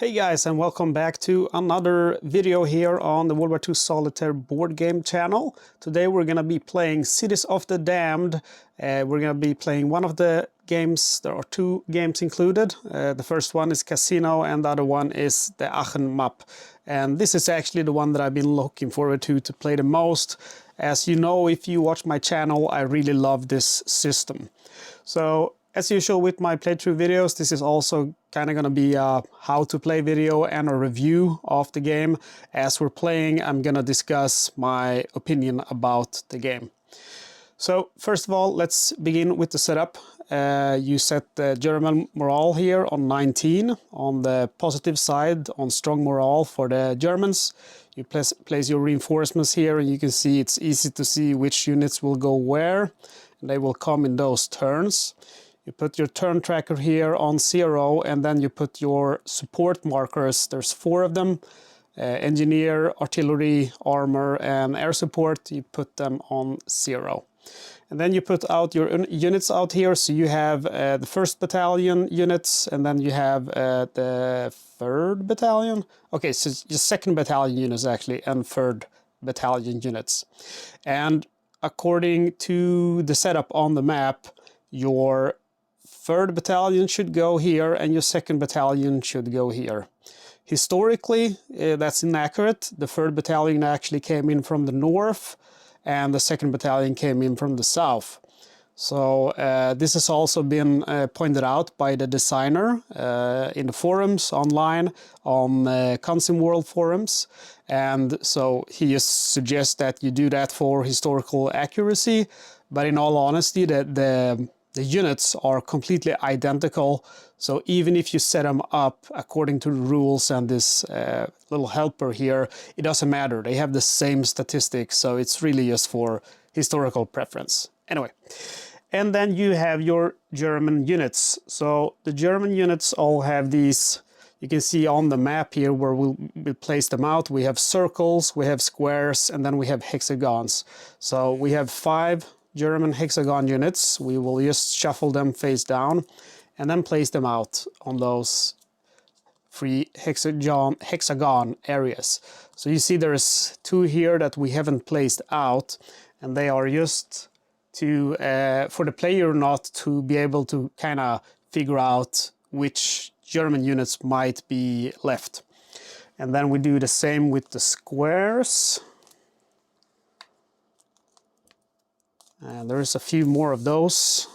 Hey guys, and welcome back to another video here on the World War II Solitaire board game channel. Today we're going to be playing Cities of the Damned. We're going to be playing one of the games. There are two games included. The first one is Casino and the other one is the Aachen map. And this is actually the one that I've been looking forward to play the most. As you know, if you watch my channel, I really love this system. So as usual with my playthrough videos, this is also kind of going to be a how to play video and a review of the game. As we're playing, I'm going to discuss my opinion about the game. So first of all, let's begin with the setup. You set the German morale here on 19. On the positive side, on strong morale for the Germans. You place your reinforcements here, and you can see it's easy to see which units will go where. And they will come in those turns. You put your turn tracker here on 0, and then you put your support markers. There's 4 of them. Engineer, artillery, armor, and air support. You put them on 0. And then you put out your units out here. So you have the 1st Battalion units, and then you have the 3rd Battalion. Okay, so your 2nd Battalion units actually, and 3rd Battalion units. And according to the setup on the map, your 3rd Battalion should go here and your 2nd Battalion should go here. Historically, that's inaccurate. The 3rd Battalion actually came in from the north and the 2nd Battalion came in from the south. So this has also been pointed out by the designer in the forums online, on Consim World forums. And so he just suggests that you do that for historical accuracy. But in all honesty, the units are completely identical, so even if you set them up according to the rules and this little helper here, it doesn't matter. They have the same statistics, so it's really just for historical preference. Anyway, and then you have your German units. So the German units all have these, you can see on the map here where we'll place them out. We have circles, we have squares, and then we have hexagons. So we have 5 German hexagon units. We will just shuffle them face down and then place them out on those 3 hexagon areas. So you see there's 2 here that we haven't placed out, and they are just to for the player not to be able to kind of figure out which German units might be left. And then we do the same with the squares. And there's a few more of those.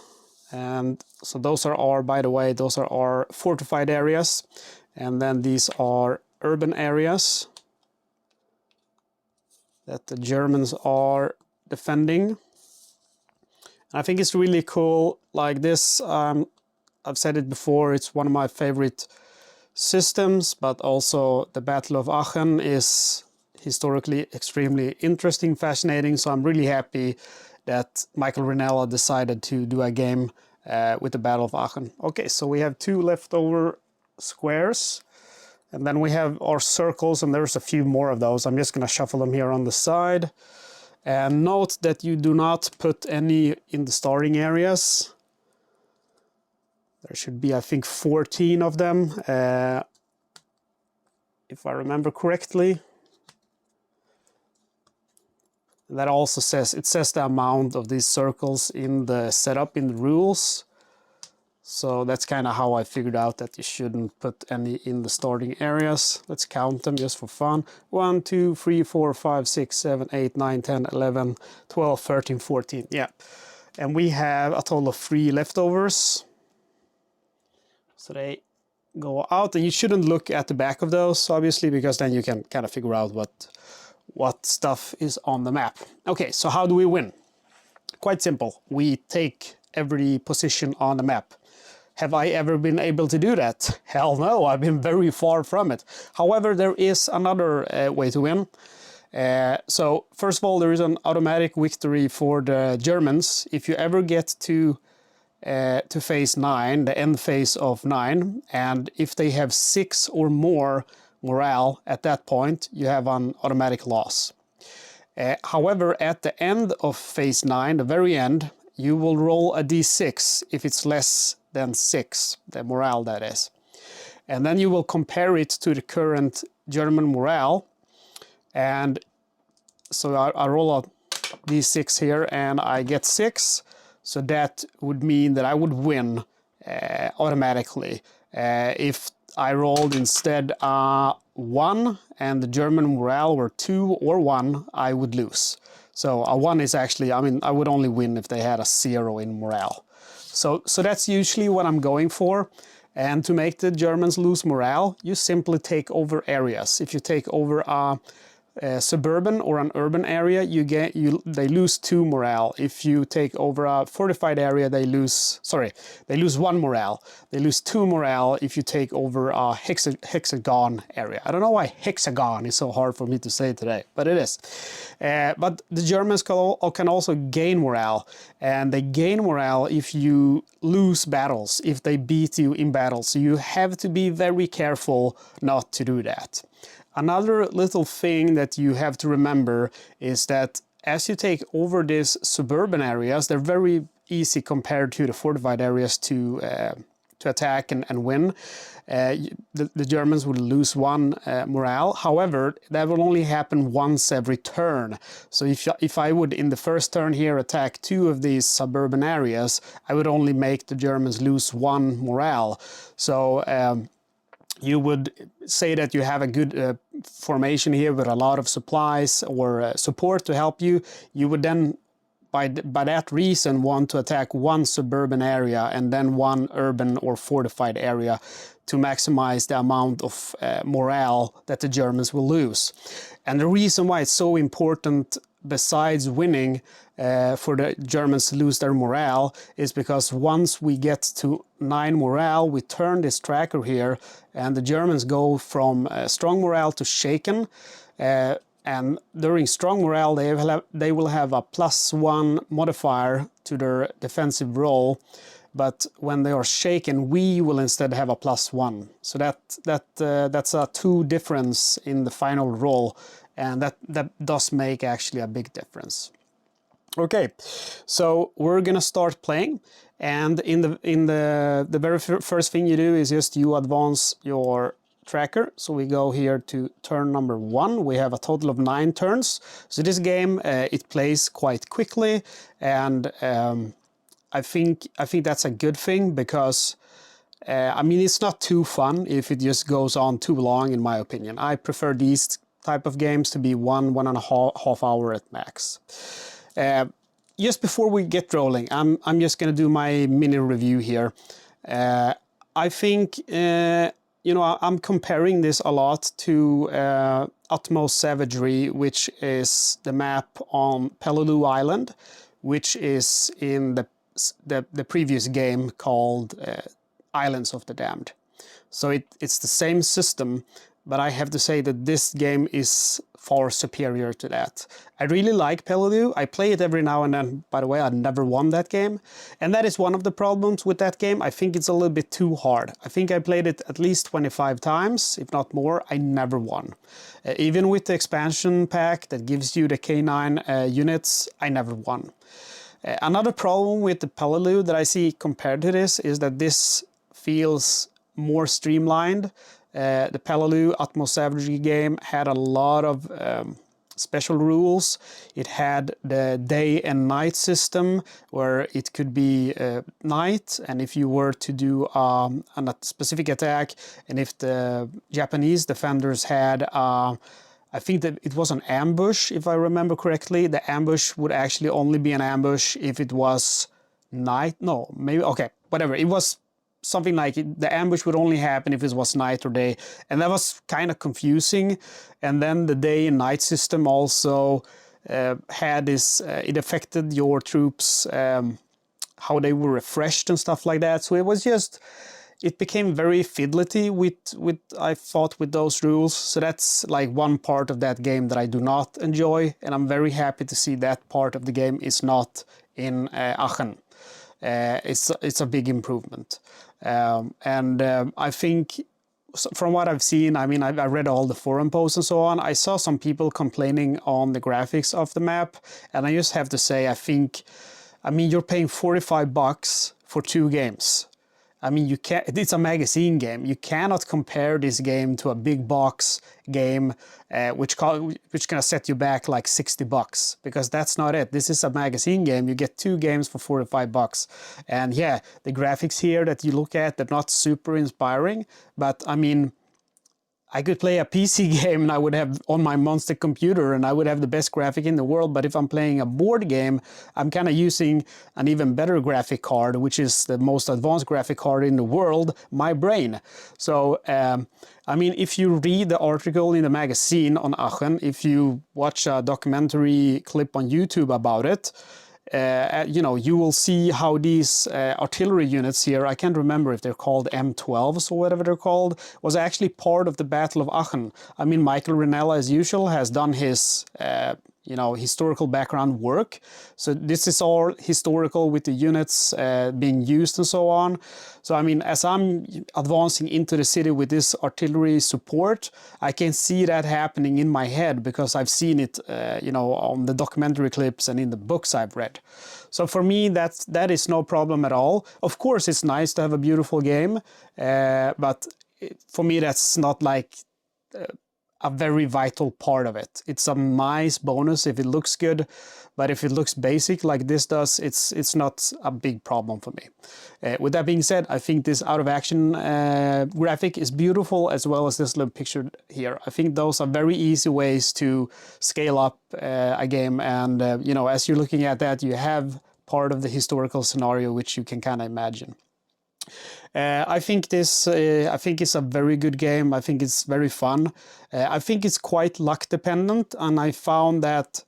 And so those are our, by the way, those are our fortified areas. And then these are urban areas that the Germans are defending. I think it's really cool like this. I've said it before, it's one of my favorite systems, but also the Battle of Aachen is historically extremely interesting, fascinating. So I'm really happy that Michael Ranella decided to do a game with the Battle of Aachen. Okay, so we have 2 leftover squares, and then we have our circles, and there's a few more of those. I'm just going to shuffle them here on the side. And note that you do not put any in the starting areas. There should be, I think, 14 of them, if I remember correctly. And that also says, it says the amount of these circles in the setup, in the rules. So that's kind of how I figured out that you shouldn't put any in the starting areas. Let's count them just for fun. 1, 2, 3, 4, 5, 6, 7, 8, 9, 10, 11, 12, 13, 14. Yeah. And we have a total of 3 leftovers. So they go out, and you shouldn't look at the back of those, obviously, because then you can kind of figure out what stuff is on the map. Okay, so how do we win? Quite simple. We take every position on the map. Have I ever been able to do that? Hell no, I've been very far from it. However, there is another way to win. So first of all, there is an automatic victory for the Germans. If you ever get to phase 9, the end phase of 9, and if they have 6 or more morale at that point, you have an automatic loss. However, at the end of phase 9, the very end, you will roll a d6 if it's less than 6, the morale that is. and then you will compare it to the current German morale. And so I roll a d6 here and I get 6, so that would mean that I would win automatically. If I rolled instead 1 and the German morale were 2 or 1, I would lose. So a 1 is actually, I mean, I would only win if they had a 0 in morale. So that's usually what I'm going for. And to make the Germans lose morale, you simply take over areas. If you take over a suburban or an urban area, they lose 2 morale. If you take over a fortified area, they lose 1 morale. They lose 2 morale if you take over a hexagon area. I don't know why hexagon is so hard for me to say today, but it is. But the Germans can also gain morale, and they gain morale if you lose battles, if they beat you in battles. So you have to be very careful not to do that. Another little thing that you have to remember is that as you take over these suburban areas, they're very easy compared to the fortified areas to attack and win. The Germans would lose 1 morale. However, that will only happen once every turn. So if I would, in the first turn here, attack 2 of these suburban areas, I would only make the Germans lose 1 morale. So you would say that you have a good formation here with a lot of supplies or support to help you. You would then, by that reason, want to attack 1 suburban area and then 1 urban or fortified area to maximize the amount of morale that the Germans will lose. And the reason why it's so important, besides winning, for the Germans to lose their morale, is because once we get to 9 morale, we turn this tracker here, and the Germans go from strong morale to shaken. And during strong morale, they will have a +1 modifier to their defensive roll. But when they are shaken, we will instead have a +1. So that's a 2 difference in the final roll, and that does make actually a big difference. Okay, so we're gonna start playing, and in the very first thing you do is just you advance your tracker. So we go here to turn number 1. We have a total of 9 turns. So this game it plays quite quickly, and I think that's a good thing, because I mean, it's not too fun if it just goes on too long, in my opinion. I prefer these type of games to be 1.5 hour at max. Just before we get rolling, I'm just gonna do my mini review here. I think you know, I'm comparing this a lot to Utmost Savagery, which is the map on Peleliu Island, which is in the previous game called Islands of the Damned. So it's the same system, but I have to say that this game is far superior to that. I really like Peleliu. I play it every now and then. By the way, I never won that game. And that is one of the problems with that game. I think it's a little bit too hard. I think I played it at least 25 times, if not more. I never won. Even with the expansion pack that gives you the K9 units, I never won. Another problem with the Peleliu that I see compared to this is that this feels more streamlined. The Peleliu Utmost Savagery game had a lot of special rules. It had the day and night system, where it could be night, and if you were to do a specific attack, and if the Japanese defenders had I think that it was an ambush, if I remember correctly. The ambush would actually only be an ambush if it was night. No, maybe, okay, whatever. It was something like the ambush would only happen if it was night or day. And that was kind of confusing. And then the day and night system also had this, it affected your troops, how they were refreshed and stuff like that. So it was just, it became very fiddlety with I thought, with those rules. So that's like one part of that game that I do not enjoy. And I'm very happy to see that part of the game is not in Aachen. It's a big improvement. I think from what I've seen, I mean, I read all the forum posts and so on. I saw some people complaining on the graphics of the map. And I just have to say, I mean, you're paying $45 for 2 games. I mean, you can't. It's a magazine game. You cannot compare this game to a big box game, which gonna set you back like $60, because that's not it. This is a magazine game. You get 2 games for $45, and yeah, the graphics here that you look at, they're not super inspiring, but I mean, I could play a PC game and I would have on my monster computer and I would have the best graphic in the world. But if I'm playing a board game, I'm kind of using an even better graphic card, which is the most advanced graphic card in the world, my brain. So, I mean, if you read the article in the magazine on Aachen, if you watch a documentary clip on YouTube about it, you know, you will see how these artillery units here, I can't remember if they're called M12s or whatever they're called, was actually part of the Battle of Aachen. I mean, Michael Rinella, as usual, has done his you know, historical background work. So this is all historical with the units being used and so on. So I mean, as I'm advancing into the city with this artillery support, I can see that happening in my head because I've seen it, you know, on the documentary clips and in the books I've read. So for me, that is no problem at all. Of course, it's nice to have a beautiful game, but for me, that's not like a very vital part of it. It's a nice bonus if it looks good, but if it looks basic like this does, it's not a big problem for me. With that being said, I think this out of action graphic is beautiful, as well as this little picture here. I think those are very easy ways to scale up a game, and you know, as you're looking at that, you have part of the historical scenario which you can kind of imagine. I think it's a very good game. I think it's very fun. I think it's quite luck dependent, and I found that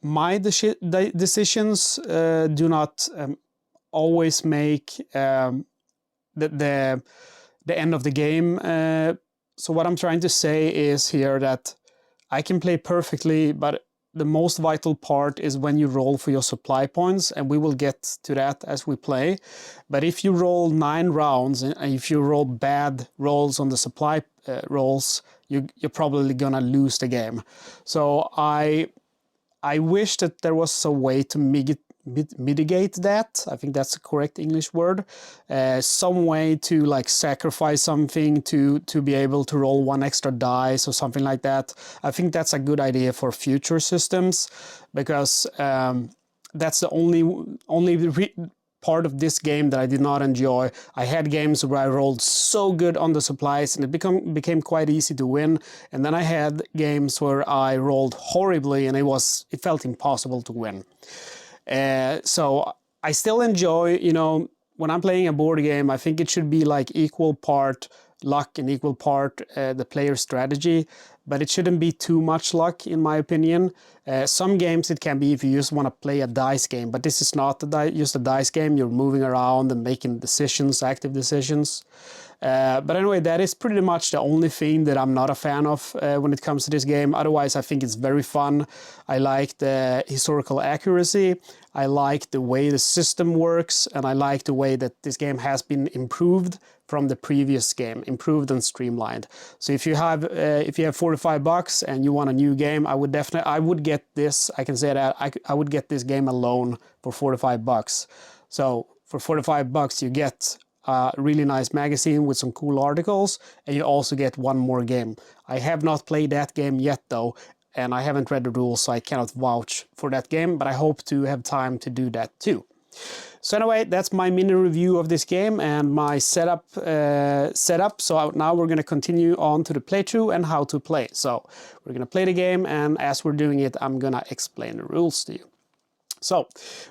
my decisions do not always make the end of the game. So what I'm trying to say is here that I can play perfectly, but the most vital part is when you roll for your supply points, and we will get to that as we play. But if you roll 9 rounds, and if you roll bad rolls on the supply rolls, you're probably gonna lose the game. So I wish that there was a way to mitigate that. I think that's the correct English word. Some way to like sacrifice something to be able to roll 1 extra dice or something like that. I think that's a good idea for future systems, because that's the only part of this game that I did not enjoy. I had games where I rolled so good on the supplies and it became quite easy to win, and then I had games where I rolled horribly and it felt impossible to win. So I still enjoy, you know, when I'm playing a board game, I think it should be like equal part luck and equal part the player strategy, but it shouldn't be too much luck, in my opinion. Some games it can be if you just want to play a dice game, but this is not just a dice game. You're moving around and making decisions, active decisions. But anyway, that is pretty much the only thing that I'm not a fan of when it comes to this game. Otherwise, I think it's very fun. I like the historical accuracy. I like the way the system works, and I like the way that this game has been improved from the previous game, improved and streamlined. So if you have $45 and you want a new game, I would get this. I can say that I would get this game alone for $45. So for $45, you get a really nice magazine with some cool articles, and you also get 1 more game. I have not played that game yet though, and I haven't read the rules, so I cannot vouch for that game, but I hope to have time to do that too. So anyway, that's my mini review of this game and my setup. So now we're going to continue on to the playthrough and how to play. So we're going to play the game, and as we're doing it, I'm going to explain the rules to you. So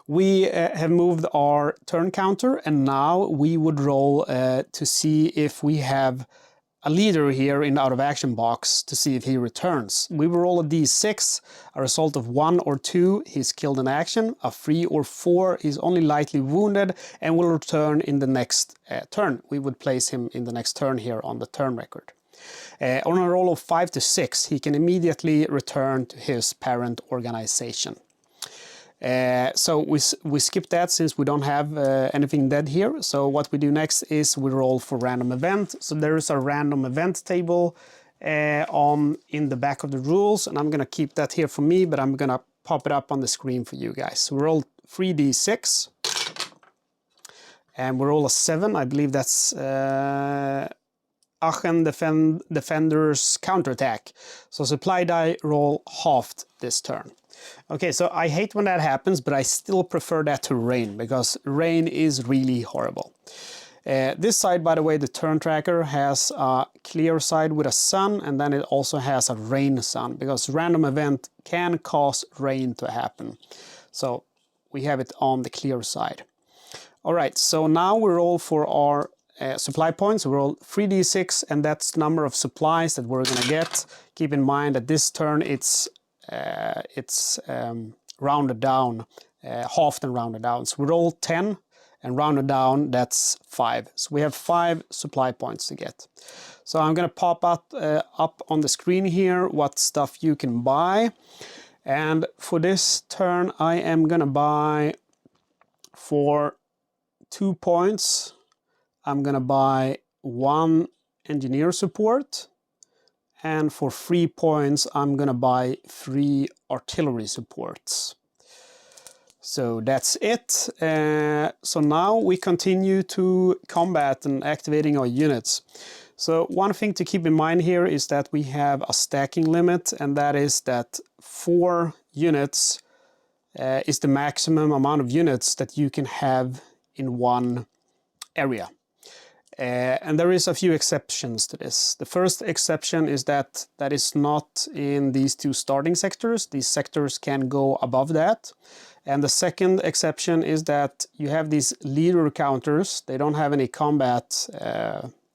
we have moved our turn counter, and now we would roll to see if we have a leader here in the out of action box, to see if he returns. We will roll a d6, a result of 1 or 2, he's killed in action, a 3 or 4, he's only lightly wounded and will return in the next turn. We would place him in the next turn here on the turn record. On a roll of 5 to 6, he can immediately return to his parent organization. So we skip that since we don't have anything dead here. So what we do next is we roll for random event. So there is a random event table in the back of the rules, and I'm gonna keep that here for me, but I'm gonna pop it up on the screen for you guys. So we roll 3d6, and we roll a 7. I believe that's Aachen defenders counterattack. So supply die roll halved this turn. Okay, so I hate when that happens, but I still prefer that to rain, because rain is really horrible. This side, by the way, the turn tracker has a clear side with a sun, and then it also has a rain sun, because random event can cause rain to happen. So we have it on the clear side. All right, so now we roll for our supply points. We roll 3d6, and that's the number of supplies that we're gonna get. Keep in mind that this turn it's rounded down, halved and rounded down. So we roll 10 and rounded down, that's 5. So we have 5 supply points to get. So I'm gonna pop up on the screen here what stuff you can buy. And for this turn, I am gonna buy for 2 points. I'm gonna buy 1 engineer support, and for 3 points I'm gonna buy 3 artillery supports. So that's it. So now we continue to combat and activating our units. So one thing to keep in mind here is that we have a stacking limit, and that is that 4 units is the maximum amount of units that you can have in one area. And there is a few exceptions to this. The first exception is that that is not in these 2 starting sectors. These sectors can go above that. And the second exception is that you have these leader counters. They don't have any combat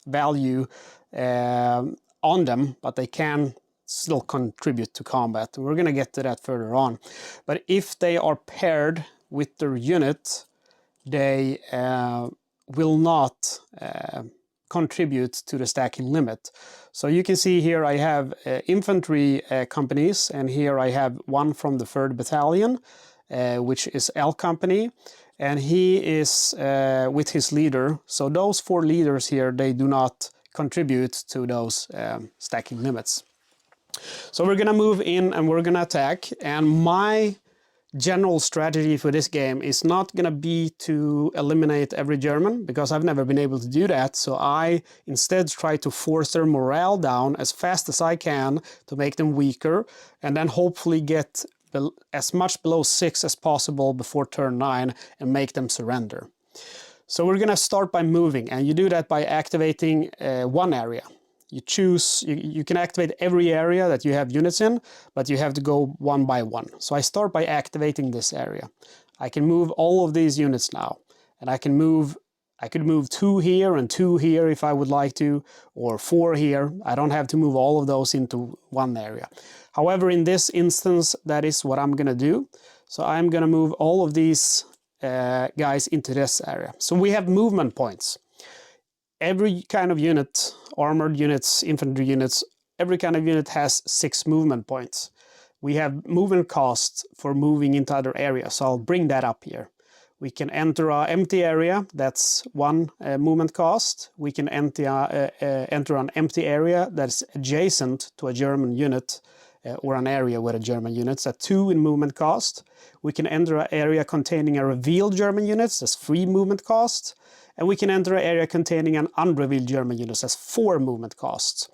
value on them, but they can still contribute to combat. We're going to get to that further on. But if they are paired with their unit, they will not contribute to the stacking limit. So you can see here I have infantry companies, and here I have one from the 3rd Battalion, which is L Company, and he is with his leader. So those 4 leaders here, they do not contribute to those stacking limits. So we're gonna move in and we're gonna attack, and my general strategy for this game is not gonna be to eliminate every German, because I've never been able to do that. So I instead try to force their morale down as fast as I can to make them weaker, and then hopefully get as much below 6 as possible before turn 9 and make them surrender. So we're gonna start by moving, and you do that by activating one area. You choose, you can activate every area that you have units in, but you have to go one by one. So I start by activating this area. I can move all of these units now, and I could move 2 here and 2 here if I would like to, or 4 here. I don't have to move all of those into one area. However, in this instance, that is what I'm gonna do. So I'm gonna move all of these guys into this area. So we have movement points. Every kind of unit, armored units, infantry units, every kind of unit has 6 movement points. We have movement costs for moving into other areas, so I'll bring that up here. We can enter an empty area, that's 1 movement cost. We can enter an empty area that's adjacent to a German unit, or an area with a German unit, that's 2 in movement cost. We can enter an area containing a revealed German unit, that's 3 movement cost. And we can enter an area containing an unrevealed German unit, that's 4 movement costs.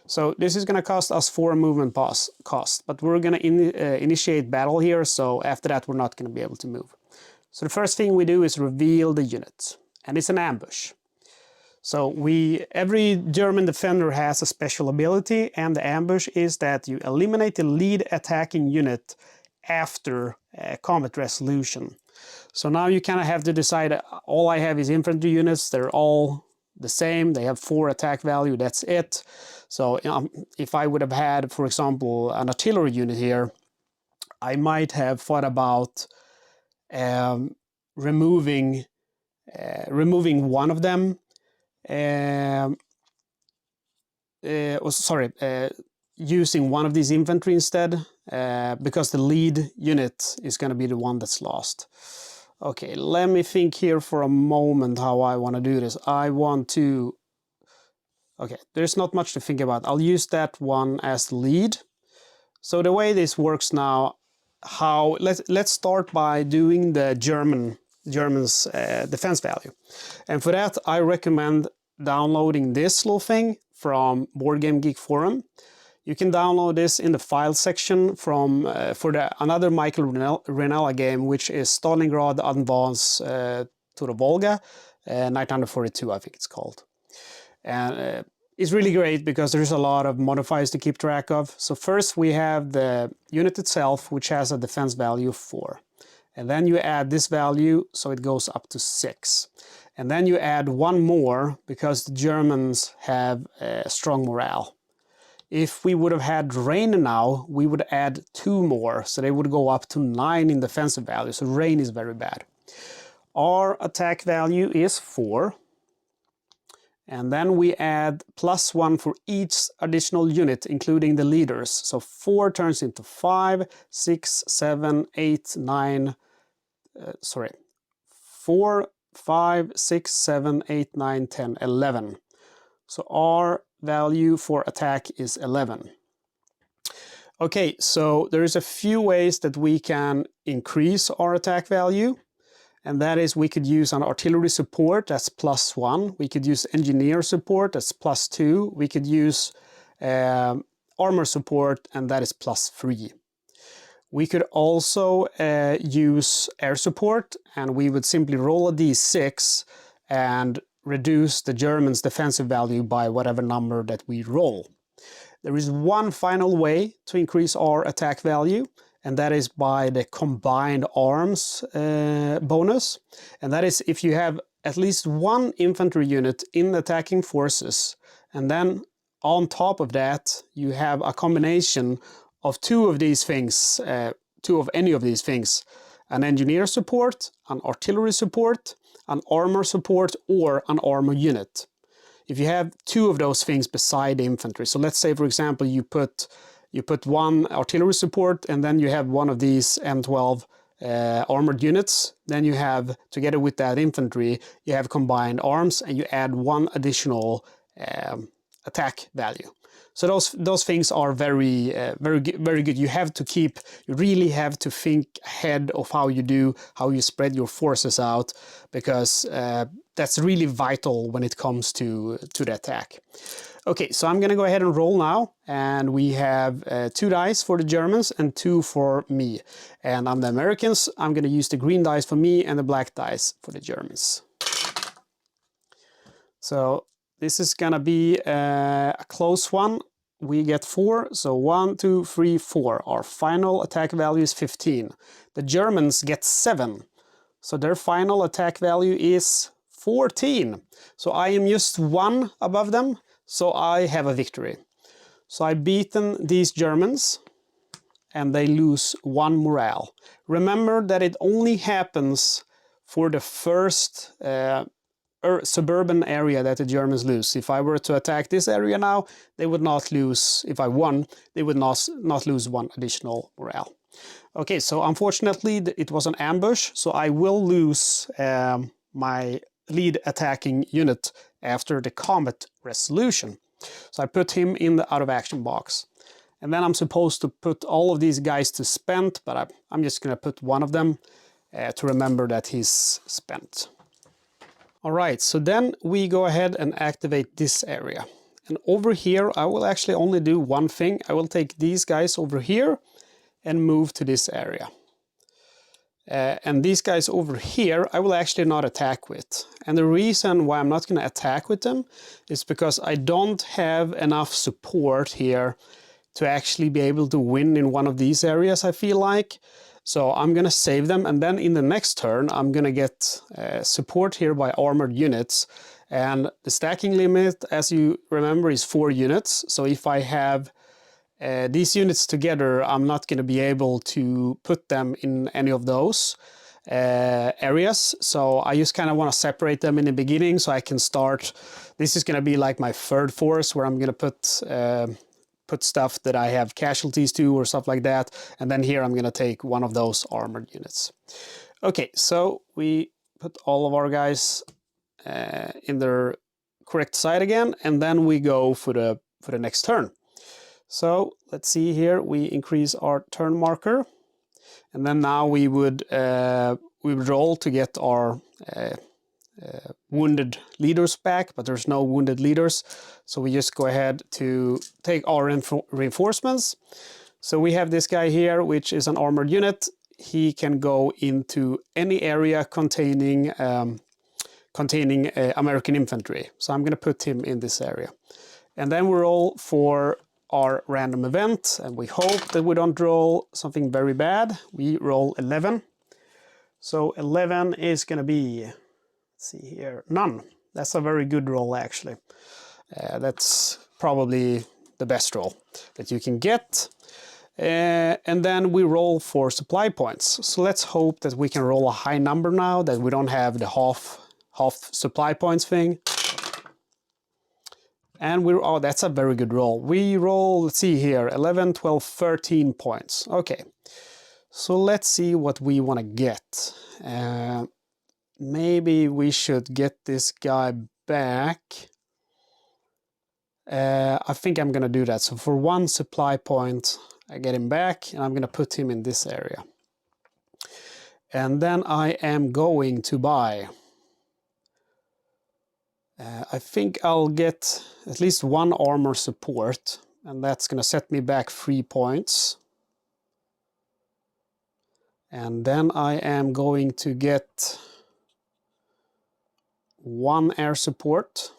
So this is going to cost us 4 movement cost, but we're going to initiate battle here, so after that we're not going to be able to move. So the first thing we do is reveal the unit, and it's an ambush. So every German defender has a special ability, and the ambush is that you eliminate the lead attacking unit after combat resolution. So now you kind of have to decide, all I have is infantry units, they're all the same, they have 4 attack value, that's it. So if I would have had, for example, an artillery unit here, I might have thought about removing one of them, using one of these infantry instead, because the lead unit is going to be the one that's lost. Okay, let me think here for a moment how I want to do this. Okay, there's not much to think about. I'll use that one as the lead. So the way this works now, let's start by doing the German Germans' defense value. And for that, I recommend downloading this little thing from Boardgame Geek forum. You can download this in the file section from for another Michael Renella game, which is Stalingrad Advance to the Volga, 942, I think it's called. And it's really great because there's a lot of modifiers to keep track of. So first we have the unit itself, which has a defense value of 4. And then you add this value, so it goes up to 6. And then you add one more because the Germans have strong morale. If we would have had rain now, we would add 2 more, so they would go up to 9 in defensive value. So rain is very bad. Our attack value is 4. And then we add +1 for each additional unit, including the leaders. So 4 turns into 5, 6, 7, 8, 9. 4, 5, 6, 7, 8, 9, 10, 11. So our value for attack is 11. Okay, so there is a few ways that we can increase our attack value. And that is, we could use an artillery support, that's +1. We could use engineer support, that's +2. We could use armor support, and that is +3. We could also use air support, and we would simply roll a d6 and reduce the Germans' defensive value by whatever number that we roll. There is one final way to increase our attack value, and that is by the combined arms bonus. And that is if you have at least 1 infantry unit in attacking forces, and then on top of that you have a combination of 2 of these things, 2 of any of these things, an engineer support, an artillery support, an armor support, or an armor unit. If you have 2 of those things beside the infantry, so let's say for example you put 1 artillery support and then you have 1 of these M12 armored units, then you have, together with that infantry, you have combined arms and you add 1 additional attack value. So those things are very good. You really have to think ahead of how you spread your forces out, because that's really vital when it comes to the attack. Okay, so I'm gonna go ahead and roll now, and we have 2 dice for the Germans and 2 for me. And on the Americans, I'm gonna use the green dice for me and the black dice for the Germans. So this is gonna be a close one. We get 4, so 1, 2, 3, 4. Our final attack value is 15. The Germans get 7, so their final attack value is 14. So I am just 1 above them, so I have a victory. So I've beaten these Germans, and they lose 1 morale. Remember that it only happens for the first suburban area that the Germans lose. If I were to attack this area now, they would not lose. If I won, they would not lose 1 additional morale. Okay, so unfortunately it was an ambush, so I will lose my lead attacking unit after the combat resolution. So I put him in the out of action box. And then I'm supposed to put all of these guys to spent, but I'm just gonna put 1 of them to remember that he's spent. All right, so then we go ahead and activate this area. And over here, I will actually only do one thing. I will take these guys over here and move to this area. And these guys over here, I will actually not attack with. And the reason why I'm not going to attack with them is because I don't have enough support here to actually be able to win in one of these areas, I feel like. So I'm going to save them, and then in the next turn I'm going to get support here by armored units. And the stacking limit, as you remember, is 4 units. So if I have these units together, I'm not going to be able to put them in any of those areas. So I just kind of want to separate them in the beginning so I can start. This is going to be like my 3rd force, where I'm going to put stuff that I have casualties to or stuff like that. And then here I'm going to take 1 of those armored units. Okay, so we put all of our guys in their correct side again, and then we go for the next turn. So let's see here, we increase our turn marker. And then now we would roll to get our wounded leaders back, but there's no wounded leaders. So we just go ahead to take our reinforcements. So we have this guy here, which is an armored unit. He can go into any area containing American infantry. So I'm going to put him in this area. And then we roll for our random event, and we hope that we don't roll something very bad. We roll 11. So 11 is going to be, let's see here, none. That's a very good roll, actually. That's probably the best roll that you can get. And then we roll for supply points. So let's hope that we can roll a high number now, that we don't have the half supply points thing. And oh, that's a very good roll. We roll, let's see here, 11, 12, 13 points. Okay, so let's see what we want to get. Maybe we should get this guy back. I think I'm going to do that. So for 1 supply point, I get him back, and I'm going to put him in this area. And then I am going to buy... I think I'll get at least 1 armor support, and that's going to set me back 3 points. And then I am going to get 1 air support,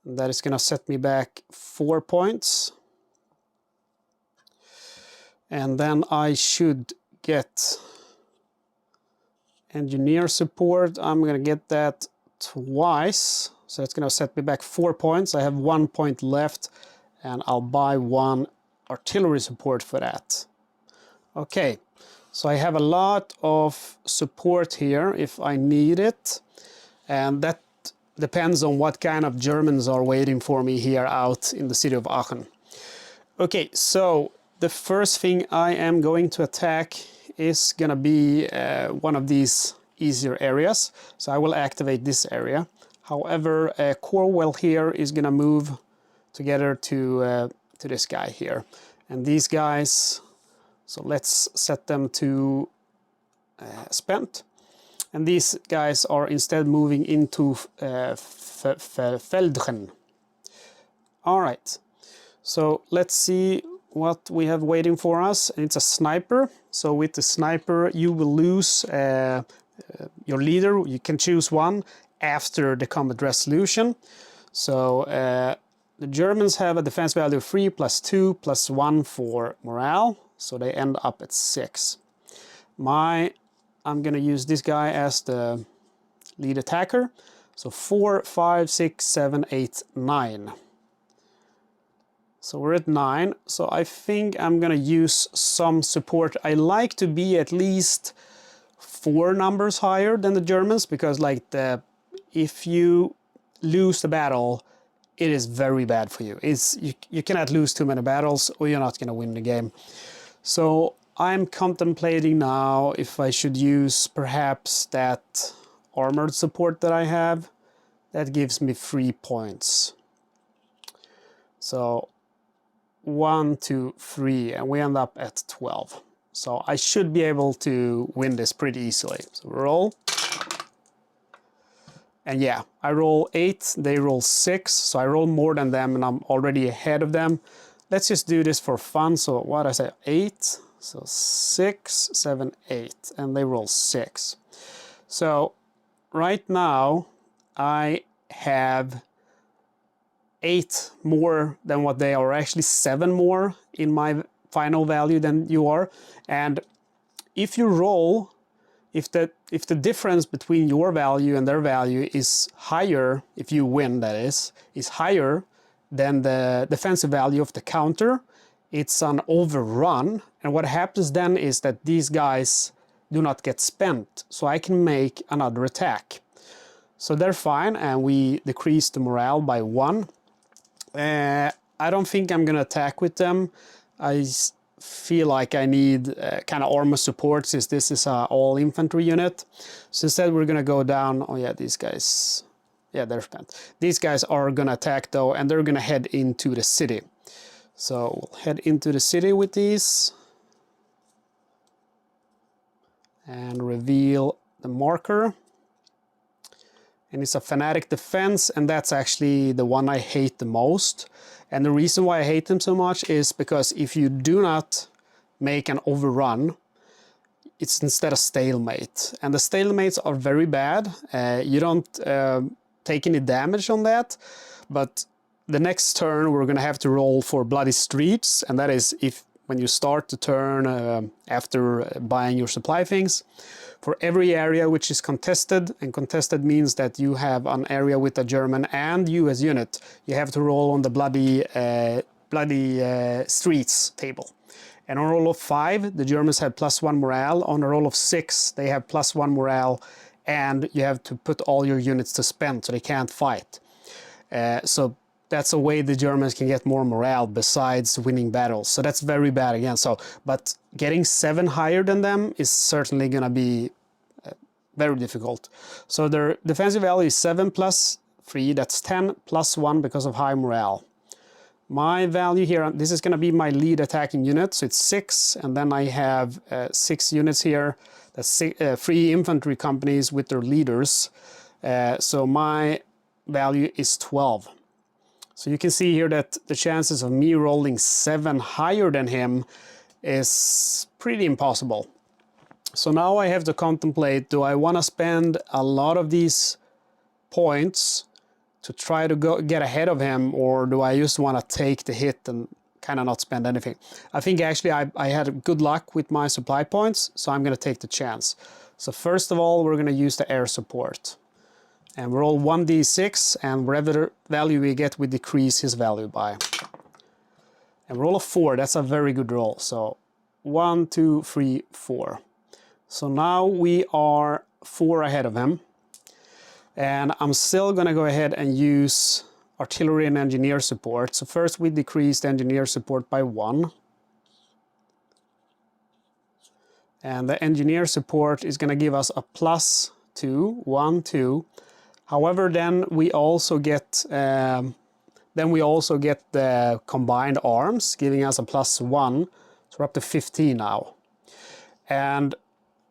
and that is going to set me back 4 points. And then I should get engineer support. I'm going to get that twice. So it's going to set me back 4 points. I have 1 point left, and I'll buy 1 artillery support for that. Okay, so I have a lot of support here if I need it, and that depends on what kind of Germans are waiting for me here out in the city of Aachen. Okay, so the first thing I am going to attack is going to be one of these easier areas. So I will activate this area. However, Corwell here is going to move together to this guy here. And these guys, so let's set them to spent. And these guys are instead moving into Feldgen. All right, so let's see what we have waiting for us. It's a sniper. So with the sniper, you will lose your leader. You can choose one after the combat resolution. So the Germans have a defense value of 3 plus 2 plus 1 for morale. So they end up at 6. I'm going to use this guy as the lead attacker. So 4, 5, 6, 7, 8, 9. So we're at 9. So I think I'm going to use some support. I like to be at least 4 numbers higher than the Germans, because like if you lose the battle, it is very bad for you. You cannot lose too many battles or you're not going to win the game. So I'm contemplating now if I should use perhaps that armored support that I have. That gives me 3 points. So 1, 2, 3, and we end up at 12. So I should be able to win this pretty easily. So roll. And yeah, I roll 8, they roll 6, so I roll more than them and I'm already ahead of them. Let's just do this for fun. So what I say, 8, so 6, 7, 8, and they roll 6. So right now I have 8 more than what they are, actually 7 more in my final value than you are. And if you roll, if the difference between your value and their value is higher, if you win that is higher than the defensive value of the counter, it's an overrun. And what happens then is that these guys do not get spent, so I can make another attack. So they're fine, and we decrease the morale by 1. I don't think I'm gonna attack with them. I feel like I need kind of armor support, since this is a all infantry unit. So instead we're gonna go down. Oh yeah, these guys, yeah, they're spent. These guys are gonna attack though, and they're gonna head into the city. So we'll head into the city with these. and reveal the marker. And it's a fanatic defense, and that's actually the one I hate the most. And the reason why I hate them so much is because if you do not make an overrun, it's instead a stalemate. And the stalemates are very bad. You don't take any damage on that, but the next turn we're going to have to roll for bloody streets, and that is if when you start the turn after buying your supply things. For every area which is contested, and contested means that you have an area with a German and US unit, you have to roll on the bloody streets table. And on a roll of 5, the Germans have +1 morale. On a roll of 6, they have +1 morale, and you have to put all your units to spend, so they can't fight. So that's a way the Germans can get more morale besides winning battles. So that's very bad again. So, but getting 7 higher than them is certainly going to be very difficult. So their defensive value is 7 + 3, that's 10 + 1 because of high morale. My value here, this is going to be my lead attacking unit, so it's 6, and then I have 6 units here. That's 3 infantry companies with their leaders. So my value is 12. So you can see here that the chances of me rolling 7 higher than him is pretty impossible. So now I have to contemplate, do I want to spend a lot of these points to try to get ahead of him, or do I just want to take the hit and kind of not spend anything? I think actually I had good luck with my supply points, so I'm going to take the chance. So first of all, we're going to use the air support. And we roll 1d6, and whatever value we get, we decrease his value by. And roll a 4, that's a very good roll. So 1, 2, 3, 4. So now we are 4 ahead of him. And I'm still going to go ahead and use artillery and engineer support. So first we decrease the engineer support by 1. And the engineer support is going to give us a +2, 1, 2. However, then we also get the combined arms, giving us a +1. So we're up to 15 now. And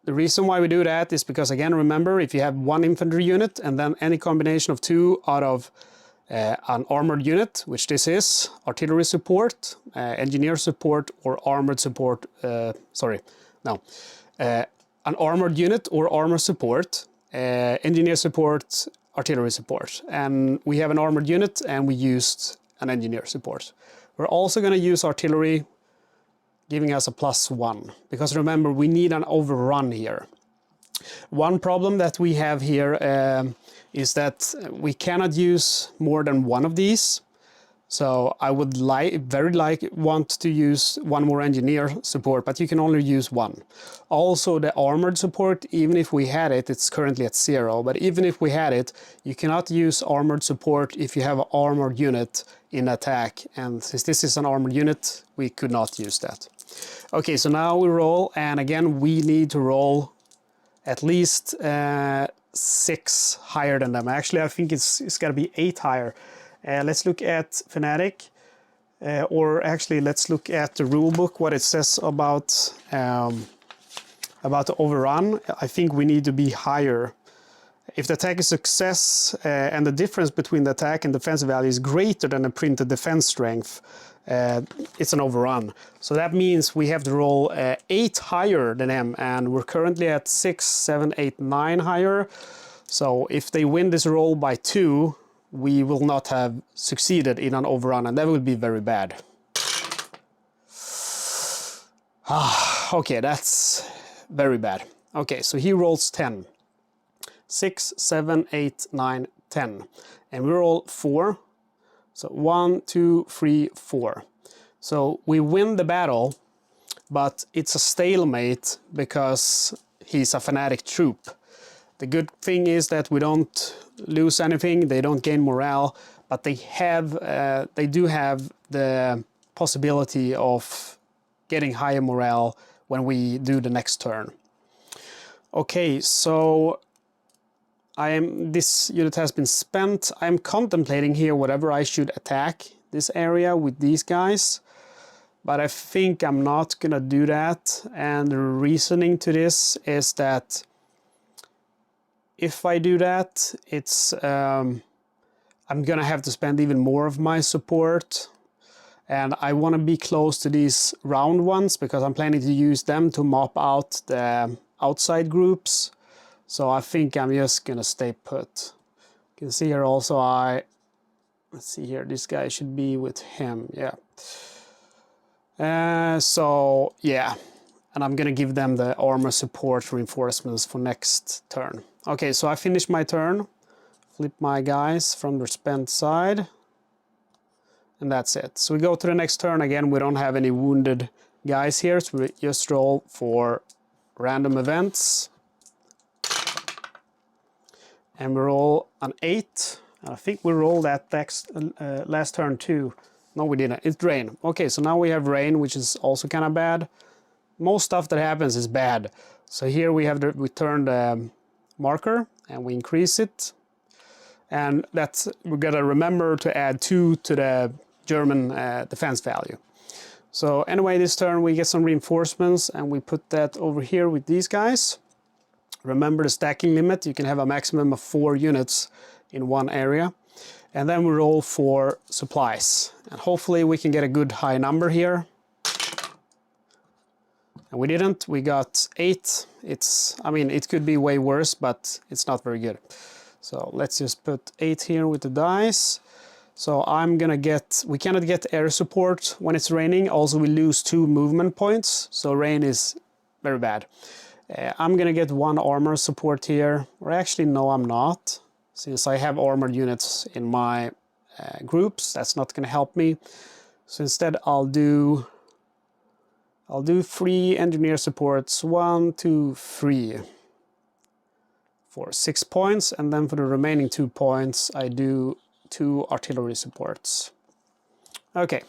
the reason why we do that is because, again, remember, if you have 1 infantry unit and then any combination of 2 out of an armored unit, which this is, artillery support, engineer support, or armored support, an armored unit or armor support, engineer support, artillery support. And we have an armored unit and we used an engineer support. We're also going to use artillery, giving us a +1, because remember, we need an overrun here. One problem that we have here is that we cannot use more than 1 of these. So I would want to use 1 more engineer support, but you can only use 1. Also, the armored support, even if we had it, it's currently at 0, but even if we had it, you cannot use armored support if you have an armored unit in attack. And since this is an armored unit, we could not use that. Okay, so now we roll, and again, we need to roll at least 6 higher than them. Actually, I think it's got to be 8 higher. Let's look at Fanatic, or actually let's look at the rulebook, what it says about the overrun. I think we need to be higher. If the attack is success and the difference between the attack and defensive value is greater than the printed defense strength, it's an overrun. So that means we have to roll 8 higher than them, and we're currently at 6, 7, 8, 9 higher. So if they win this roll by 2, we will not have succeeded in an overrun, and that would be very bad. Okay, that's very bad. Okay, so he rolls 10. 6, 7, 8, 9, 10. And we roll 4. So 1, 2, 3, 4. So we win the battle, but it's a stalemate because he's a fanatic troop. The good thing is that we don't lose anything, they don't gain morale, but they do have the possibility of getting higher morale when we do the next turn. Okay, so this unit has been spent. I'm contemplating here whether I should attack this area with these guys. but I think I'm not gonna do that. And the reasoning to this is that if I do that, it's I'm gonna have to spend even more of my support, and I want to be close to these round ones because I'm planning to use them to mop out the outside groups. So I think I'm just gonna stay put. You can see here also let's see here, this guy should be with him, yeah. So yeah, and I'm gonna give them the armor support reinforcements for next turn. Okay, so I finished my turn. Flip my guys from their spent side. And that's it. So we go to the next turn. Again, we don't have any wounded guys here, so we just roll for random events. And we roll an 8. And I think we rolled that last turn too. No, we didn't. It's rain. Okay, so now we have rain, which is also kind of bad. Most stuff that happens is bad. So here we turn the marker and we increase it. And we're gonna remember to add 2 to the German defense value. So anyway, this turn we get some reinforcements and we put that over here with these guys. Remember the stacking limit, you can have a maximum of 4 units in one area. And then we roll for supplies. And hopefully we can get a good high number here. And we didn't, we got 8. I mean, it could be way worse, but it's not very good. So let's just put 8 here with the dice. So we cannot get air support when it's raining. Also, we lose 2 movement points. So rain is very bad. I'm gonna get 1 armor support here. Or actually, no, I'm not. Since I have armored units in my groups, that's not gonna help me. So instead, I'll do 3 engineer supports. 1, 2, 3. For 6 points, and then for the remaining 2 points I do 2 artillery supports. Okay,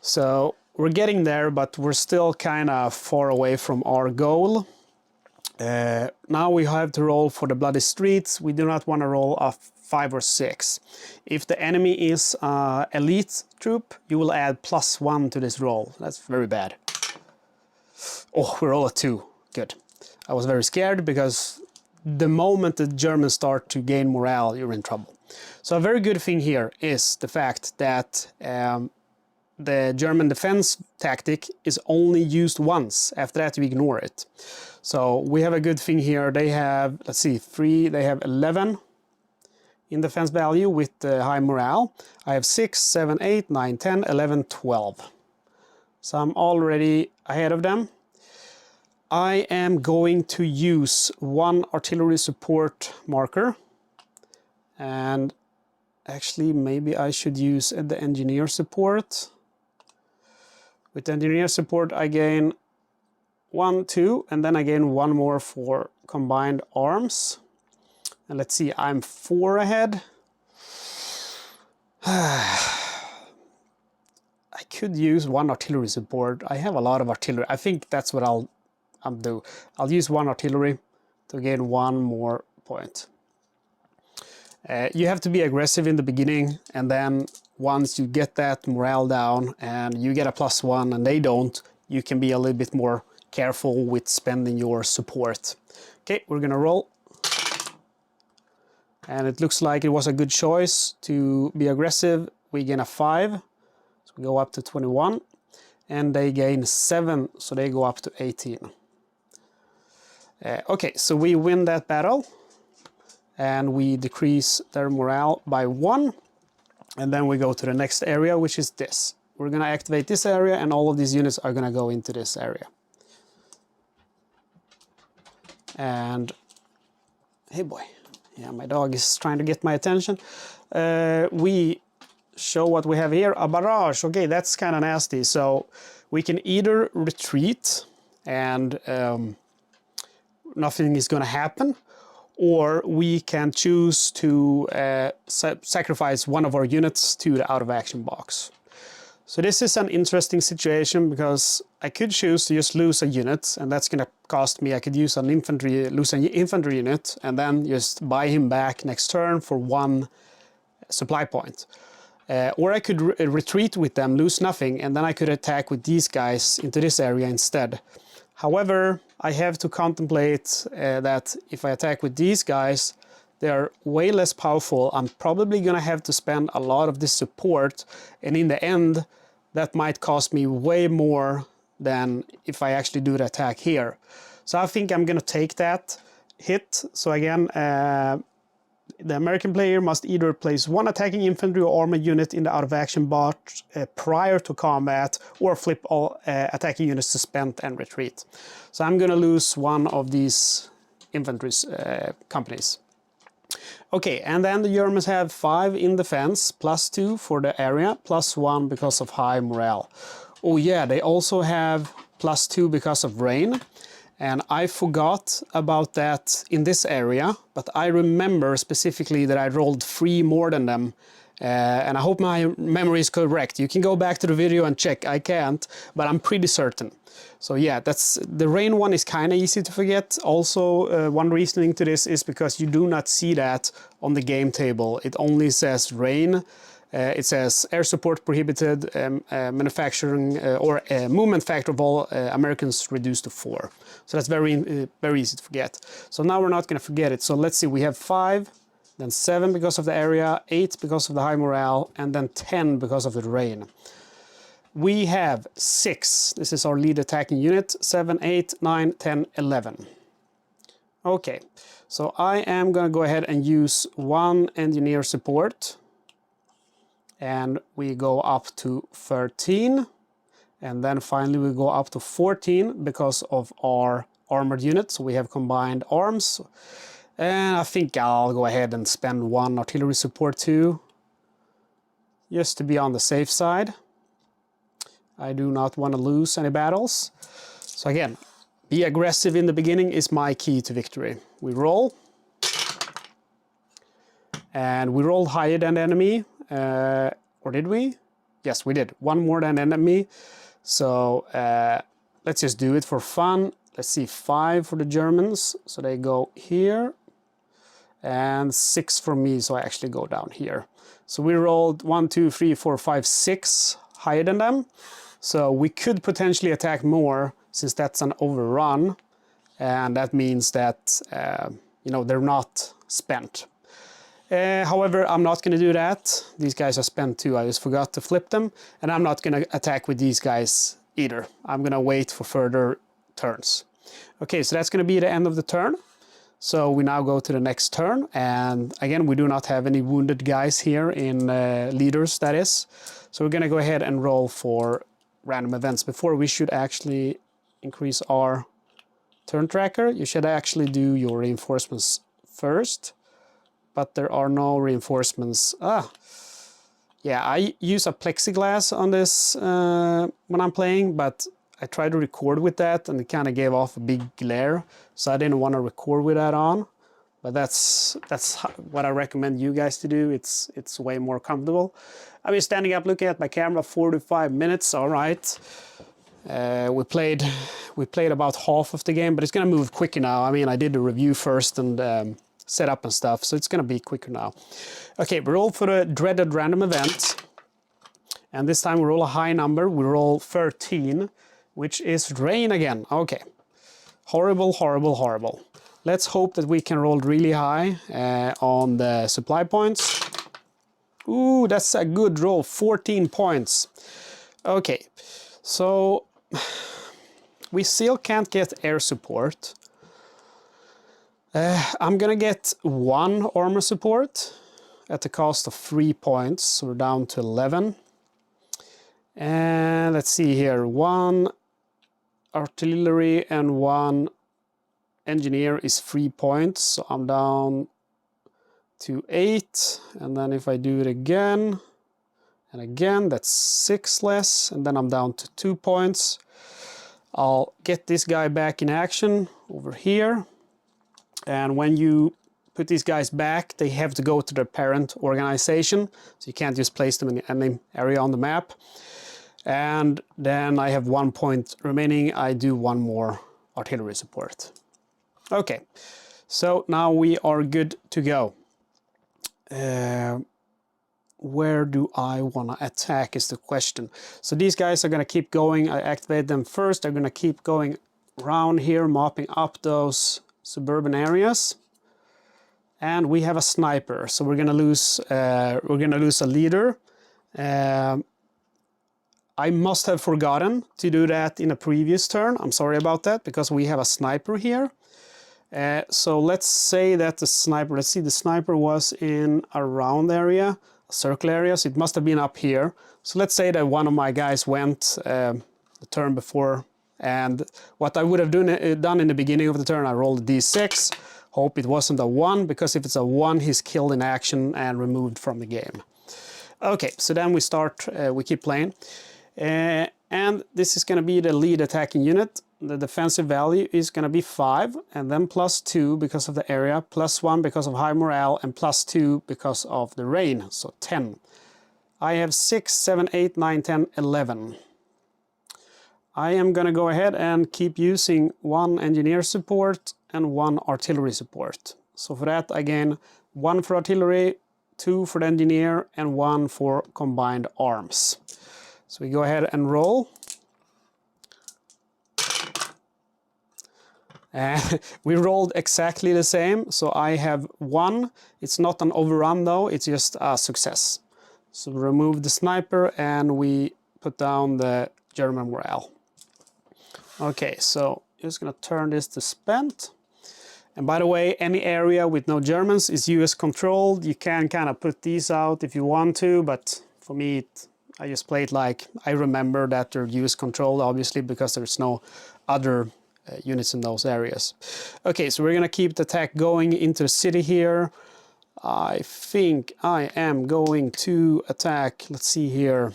so we're getting there, but we're still kind of far away from our goal. Now we have to roll for the bloody streets. We do not want to roll a 5 or 6. If the enemy is elite troop, you will add +1 to this roll. That's very bad. Oh, we roll a 2. Good. I was very scared because the moment the Germans start to gain morale, you're in trouble. So a very good thing here is the fact that the German defense tactic is only used once. After that, we ignore it. So we have a good thing here. They have, let's see, they have 11 in defense value with high morale. I have 6, 7, 8, 9, 10, 11, 12. So I'm already ahead of them. I am going to use 1 artillery support marker, and actually maybe I should use the engineer support. With the engineer support I gain 1, 2, and then I gain 1 more for combined arms. And let's see, I'm 4 ahead. I could use 1 artillery support. I have a lot of artillery. I think that's what I'll do. I'll use 1 artillery to gain 1 more point. You have to be aggressive in the beginning, and then once you get that morale down and you get a +1 and they don't, you can be a little bit more careful with spending your support. Okay, we're gonna roll. And it looks like it was a good choice to be aggressive. We gain a 5, so we go up to 21. And they gain 7, so they go up to 18. Okay, so we win that battle. And we decrease their morale by 1. And then we go to the next area, which is this. We're gonna activate this area, and all of these units are gonna go into this area. And, hey boy. Yeah, my dog is trying to get my attention. We show what we have here, a barrage. Okay, that's kind of nasty. So we can either retreat and nothing is going to happen, or we can choose to sacrifice 1 of our units to the out of action box. So this is an interesting situation because I could choose to just lose a unit, and that's going to cost me. I could use lose an infantry unit, and then just buy him back next turn for 1 supply point. Or I could retreat with them, lose nothing, and then I could attack with these guys into this area instead. However, I have to contemplate that if I attack with these guys, they are way less powerful. I'm probably going to have to spend a lot of this support, and in the end, that might cost me way more than if I actually do the attack here. So I think I'm going to take that hit. So again, the American player must either place one attacking infantry or armored unit in the out of action box prior to combat, or flip all attacking units to spent and retreat. So I'm going to lose one of these infantry companies. Okay, and then the Germans have 5 in defense, +2 for the area, +1 because of high morale. Oh yeah, they also have +2 because of rain. And I forgot about that in this area, but I remember specifically that I rolled 3 more than them. And I hope my memory is correct. You can go back to the video and check. I can't, but I'm pretty certain. So yeah, that's the rain one is kind of easy to forget. Also, one reasoning to this is because you do not see that on the game table. It only says rain. It says air support prohibited, manufacturing or movement factor of all Americans reduced to 4. So that's very easy to forget. So now we're not going to forget it. So let's see, we have 5, then 7 because of the area, 8 because of the high morale, and then 10 because of the rain. We have 6. This is our lead attacking unit. 7, 8, 9, 10, 11. Okay, so I am going to go ahead and use 1 engineer support. And we go up to 13, and then finally we go up to 14 because of our armored units. So we have combined arms, and I think I'll go ahead and spend 1 artillery support too, just to be on the safe side. I do not want to lose any battles. So again, be aggressive in the beginning is my key to victory. We roll, and we rolled higher than the enemy. Or did we? Yes, we did. 1 more than enemy. So let's just do it for fun. Let's see, 5 for the Germans. So they go here. And 6 for me, so I actually go down here. So we rolled 1, 2, 3, 4, 5, 6 higher than them. So we could potentially attack more since that's an overrun. And that means that, you know, they're not spent. However, I'm not going to do that. These guys are spent too. I just forgot to flip them. And I'm not going to attack with these guys either. I'm going to wait for further turns. Okay, so that's going to be the end of the turn. So we now go to the next turn. And again, we do not have any wounded guys here in leaders, that is. So we're going to go ahead and roll for random events. Before, we should actually increase our turn tracker. You should actually do your reinforcements first. But there are no reinforcements. Yeah, I use a plexiglass on this when I'm playing, but I tried to record with that and it kind of gave off a big glare, so I didn't want to record with that on. But that's what I recommend you guys to do. It's way more comfortable. I've been standing up looking at my camera 45 minutes. All right, we played about half of the game, but it's gonna move quicker now. I mean, I did the review first and set up and stuff, so it's gonna be quicker now. Okay, we roll for the dreaded random event, and this time we roll a high number. We roll 13, which is rain again. Okay, horrible, horrible, horrible. Let's hope that we can roll really high on the supply points. Ooh, that's a good roll, 14 points. Okay, so we still can't get air support. I'm gonna get 1 armor support at the cost of 3 points, so we're down to 11. And let's see here, 1 artillery and 1 engineer is 3 points, so I'm down to 8. And then if I do it again and again, that's 6 less, and then I'm down to 2 points. I'll get this guy back in action over here. And when you put these guys back, they have to go to their parent organization. So you can't just place them in any area on the map. And then I have 1 point remaining. I do 1 more artillery support. Okay, so now we are good to go. where do I want to attack is the question. So these guys are going to keep going. I activate them first. They're going to keep going around here, mopping up those suburban areas. And we have a sniper, so we're going to lose a leader. I must have forgotten to do that in a previous turn. I'm sorry about that, because we have a sniper here. So let's say that the sniper, let's see, the sniper was in a round area, a circle area, so it must have been up here. So let's say that one of my guys went the turn before, and what I would have done in the beginning of the turn, I rolled a d6, hope it wasn't a 1, because if it's a 1, he's killed in action and removed from the game. Okay, so then we start, we keep playing. And this is going to be the lead attacking unit. The defensive value is going to be 5, and then +2 because of the area, +1 because of high morale, and +2 because of the rain, so 10. I have 6, 7, 8, 9, 10, 11. I am going to go ahead and keep using 1 engineer support and 1 artillery support. So for that, again, 1 for artillery, 2 for the engineer, and 1 for combined arms. So we go ahead and roll. We rolled exactly the same, so I have 1. It's not an overrun though, it's just a success. So we remove the sniper and we put down the German morale. Okay, so just gonna turn this to spent. And by the way, any area with no Germans is US controlled. You can kind of put these out if you want to, but for me, I just play it like I remember that they're US controlled, obviously, because there's no other units in those areas. Okay, so we're gonna keep the attack going into the city here. I think I am going to attack, let's see here.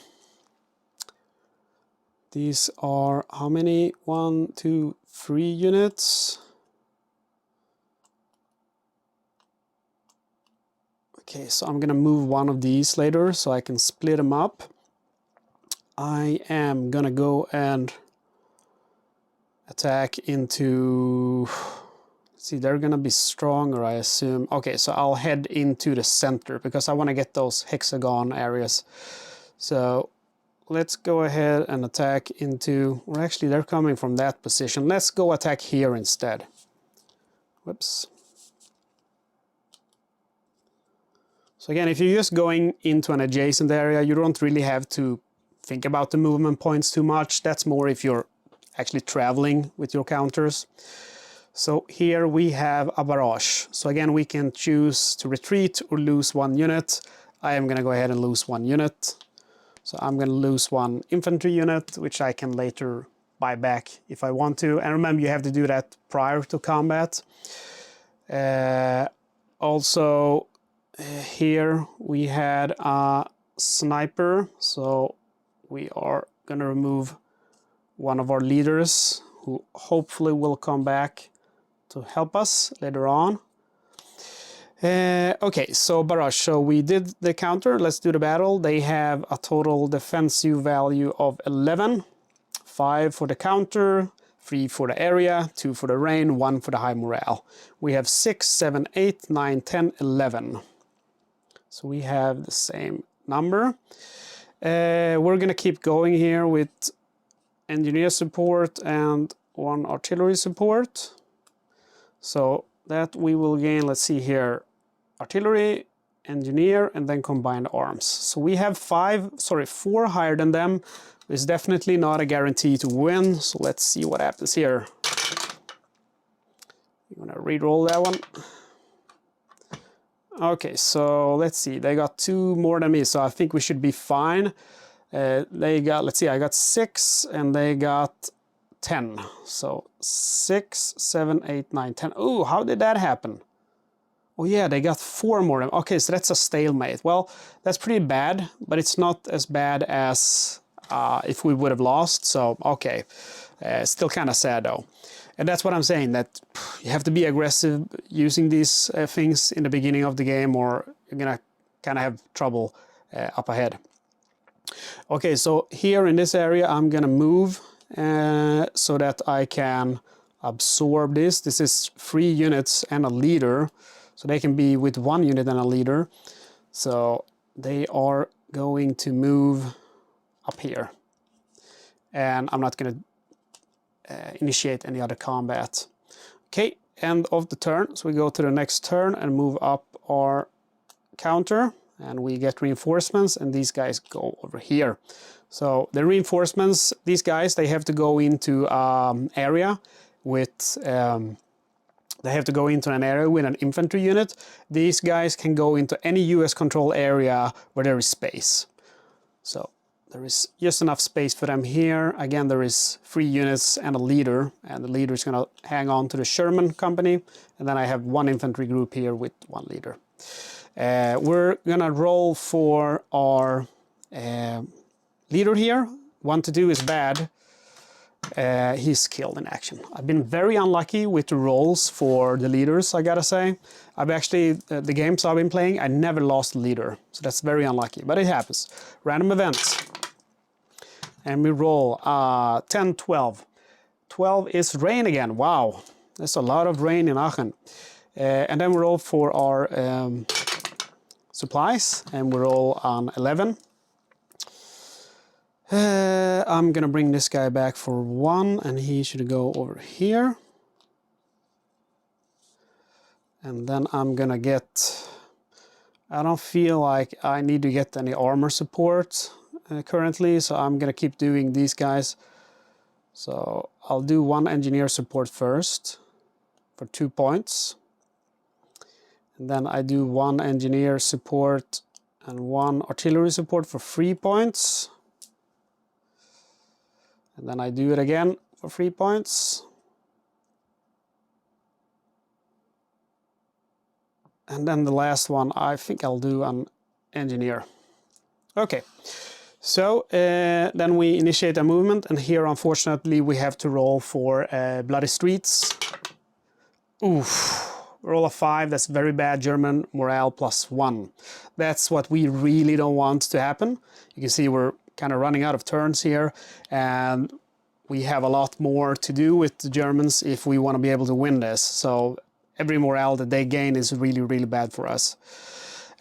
These are how many? 1, 2, 3 units. Okay, so I'm gonna move one of these later so I can split them up. I am gonna go and attack into, see, they're gonna be stronger, I assume. Okay, so I'll head into the center because I want to get those hexagon areas. So let's go ahead and attack into, or actually they're coming from that position. Let's go attack here instead. Whoops. So again, if you're just going into an adjacent area, you don't really have to think about the movement points too much. That's more if you're actually traveling with your counters. So here we have a barrage. So again, we can choose to retreat or lose 1 unit. I am going to go ahead and lose 1 unit. So I'm going to lose 1 infantry unit, which I can later buy back if I want to. And remember, you have to do that prior to combat. Also, here we had a sniper. So we are going to remove one of our leaders who hopefully will come back to help us later on. Okay, so barrage. So we did the counter. Let's do the battle. They have a total defensive value of 11. 5 for the counter, 3 for the area, 2 for the rain, 1 for the high morale. We have 6, 7, 8, 9, 10, 11. So we have the same number. We're going to keep going here with engineer support and 1 artillery support. So that we will gain, let's see here, artillery, engineer, and then combined arms. So we have 4 higher than them. It's definitely not a guarantee to win. So let's see what happens here. I'm gonna re-roll that one. Okay, so let's see. They got 2 more than me, so I think we should be fine. They got, let's see, I got 6 and they got 10. So 6, 7, 8, 9, 10. Oh, how did that happen? Oh yeah, they got 4 more. Okay, so that's a stalemate. Well, that's pretty bad, but it's not as bad as if we would have lost. So, okay, still kind of sad though. And that's what I'm saying, that you have to be aggressive using these things in the beginning of the game, or you're gonna kind of have trouble up ahead. Okay, so here in this area, I'm gonna move so that I can absorb this. This is 3 units and a leader, so they can be with 1 unit and a leader. So they are going to move up here. And I'm not going to initiate any other combat. Okay, end of the turn. So we go to the next turn and move up our counter. And we get reinforcements, and these guys go over here. So the reinforcements, these guys, they have to go into area with... they have to go into an area with an infantry unit. These guys can go into any US control area where there is space. So there is just enough space for them here. Again, there is 3 units and a leader, and the leader is going to hang on to the Sherman company. And then I have 1 infantry group here with 1 leader. We're going to roll for our leader here. 1 to 2 is bad. He's killed in action. I've been very unlucky with the rolls for the leaders, I gotta say. I've actually, the games I've been playing, I never lost a leader. So that's very unlucky, but it happens. Random events. And we roll 10, 12. 12 is rain again. Wow, there's a lot of rain in Aachen. And then we roll for our supplies, and we roll on 11. I'm gonna bring this guy back for 1, and he should go over here. And then I'm gonna get... I don't feel like I need to get any armor support currently, so I'm gonna keep doing these guys. So I'll do 1 engineer support first for 2 points. And then I do 1 engineer support and 1 artillery support for 3 points. And then I do it again for 3 points. And then the last one, I think I'll do an engineer. Okay, so then we initiate a movement, and here unfortunately we have to roll for Bloody Streets. Oof. Roll a 5, that's very bad. German morale +1. That's what we really don't want to happen. You can see we're kind of running out of turns here, and we have a lot more to do with the Germans if we want to be able to win this. So every morale that they gain is really, really bad for us.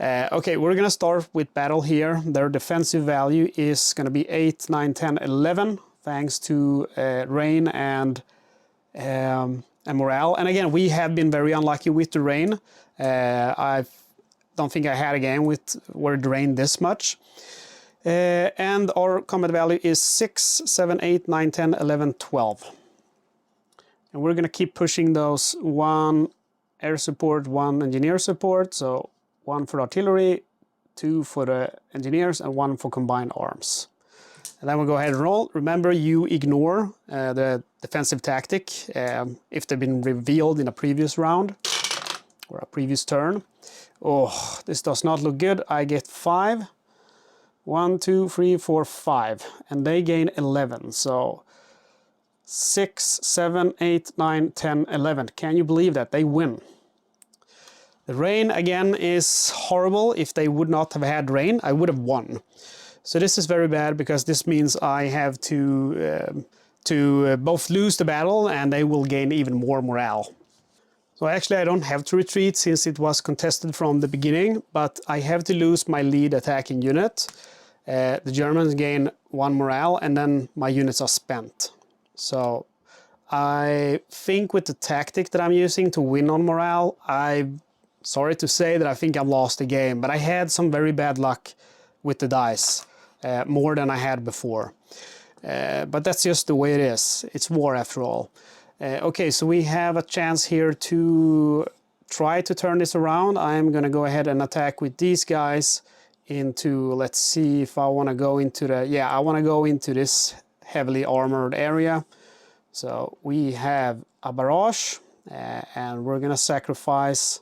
Okay, we're gonna start with battle here. Their defensive value is gonna be 8, 9, 10, 11, thanks to rain and morale. And again, we have been very unlucky with the rain. I don't think I had a game with where it rained this much. And our combat value is 6, 7, 8, 9, 10, 11, 12. And we're going to keep pushing those 1 air support, 1 engineer support. So 1 for artillery, 2 for the engineers, and 1 for combined arms. And then we'll go ahead and roll. Remember, you ignore the defensive tactic if they've been revealed in a previous round or a previous turn. Oh, this does not look good. I get 5. 1, 2, 3, 4, 5, and they gain 11. So 6, 7, 8, 9, 10, 11. Can you believe that? They win. The rain again is horrible. If they would not have had rain, I would have won. So this is very bad, because this means I have to both lose the battle, and they will gain even more morale. So actually I don't have to retreat since it was contested from the beginning, but I have to lose my lead attacking unit. The Germans gain 1 morale, and then my units are spent. So I think with the tactic that I'm using to win on morale, I'm sorry to say that I think I've lost the game, but I had some very bad luck with the dice, more than I had before. But that's just the way it is. It's war after all. Okay, so we have a chance here to try to turn this around. I'm gonna go ahead and attack with these guys into, let's see if I want to go into the, yeah, I want to go into this heavily armored area. So we have a barrage, and we're gonna sacrifice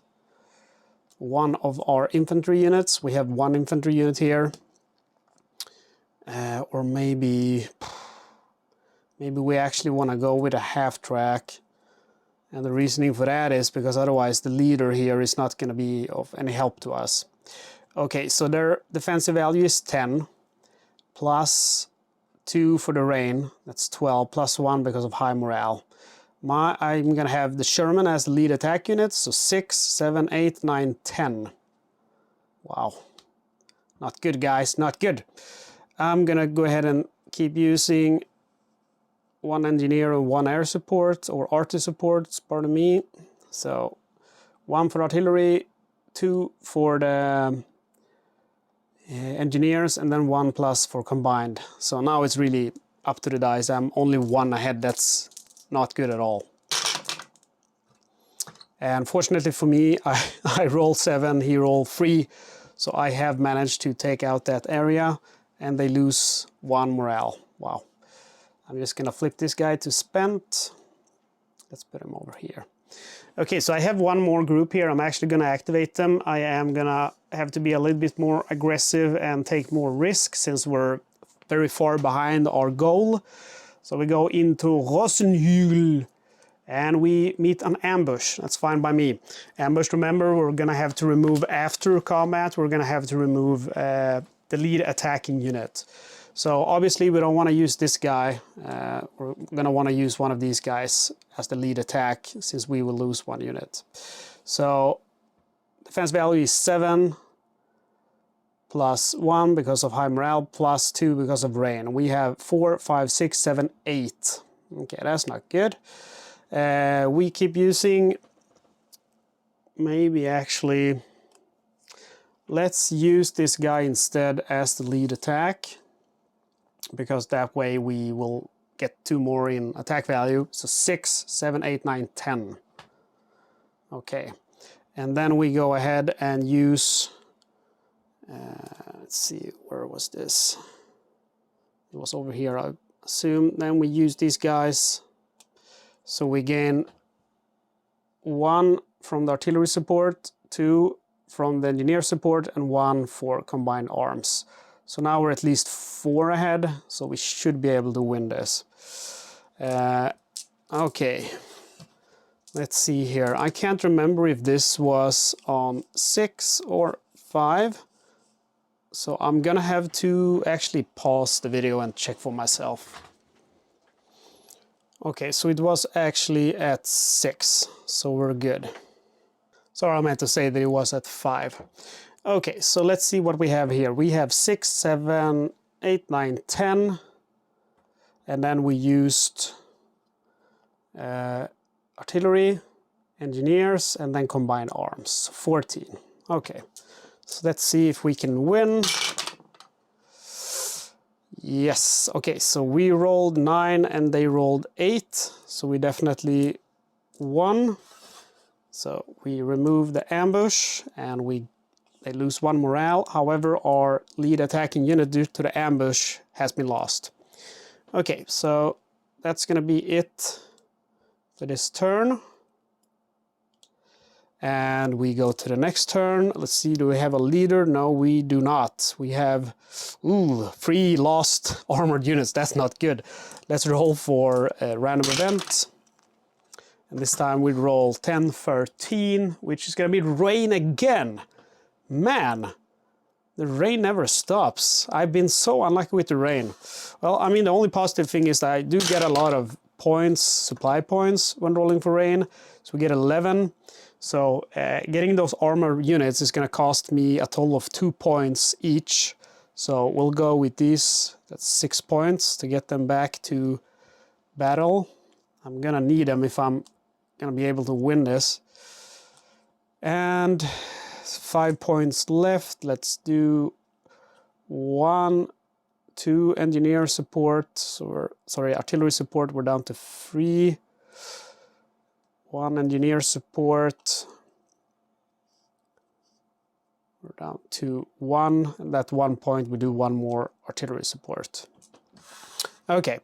1 of our infantry units. We have 1 infantry unit here, or maybe we actually want to go with a half track. And the reasoning for that is because otherwise the leader here is not going to be of any help to us. Okay, so their defensive value is 10, plus 2 for the rain, that's 12, plus 1 because of high morale. I'm going to have the Sherman as the lead attack unit, so 6, 7, 8, 9, 10. Wow. Not good, guys, not good. I'm gonna go ahead and keep using 1 engineer and 1 air support, or arty support, pardon me. So 1 for artillery, 2 for the engineers, and then 1 plus for combined. So now it's really up to the dice. I'm only 1 ahead. That's not good at all. And fortunately for me, I roll 7, he rolled 3, so I have managed to take out that area, and they lose 1 morale. Wow. I'm just gonna flip this guy to spent. Let's put him over here. Okay, so I have 1 more group here. I'm actually gonna activate them. I am gonna have to be a little bit more aggressive and take more risk since we're very far behind our goal. So we go into Rosenhügel and we meet an ambush. That's fine by me. Ambush, remember, we're gonna have to remove after combat. We're gonna have to remove the lead attacking unit. So obviously we don't want to use this guy. We're going to want to use one of these guys as the lead attack, since we will lose 1 unit. So defense value is 7 plus 1 because of high morale, plus 2 because of rain. We have 4, 5, 6, 7, 8. Okay, that's not good. We keep using, maybe actually, let's use this guy instead as the lead attack, because that way we will get 2 more in attack value. So 6, 7, 8, 9, 10. Okay, and then we go ahead and use, let's see, where was this? It was over here, I assume. Then we use these guys. So we gain 1 from the artillery support, 2 from the engineer support, and 1 for combined arms. So now we're at least 4 ahead, so we should be able to win this. Okay, let's see here. I can't remember if this was on 6 or 5. So I'm gonna have to actually pause the video and check for myself. Okay, so it was actually at 6, so we're good. Sorry, I meant to say that it was at 5. Okay, so let's see what we have here. We have 6, 7, 8, 9, 10. And then we used artillery, engineers, and then combined arms. 14. Okay, so let's see if we can win. Yes, okay, so we rolled 9 and they rolled 8. So we definitely won. So we remove the ambush and they lose 1 morale. However, our lead attacking unit due to the ambush has been lost. Okay, so that's gonna be it for this turn. And we go to the next turn. Let's see, do we have a leader? No, we do not. We have 3 lost armored units. That's not good. Let's roll for a random event. And this time we roll 10, 13, which is gonna be rain again. Man, the rain never stops. I've been so unlucky with the rain. Well, I mean, the only positive thing is that I do get a lot of points, supply points, when rolling for rain. So we get 11. So getting those armor units is going to cost me a total of 2 points each. So we'll go with these. That's 6 points to get them back to battle. I'm going to need them if I'm going to be able to win this. And 5 points left. Let's do 1, 2 engineer support. So artillery support. We're down to 3. 1 engineer support. We're down to 1. And at 1 point we do 1 more artillery support. Okay.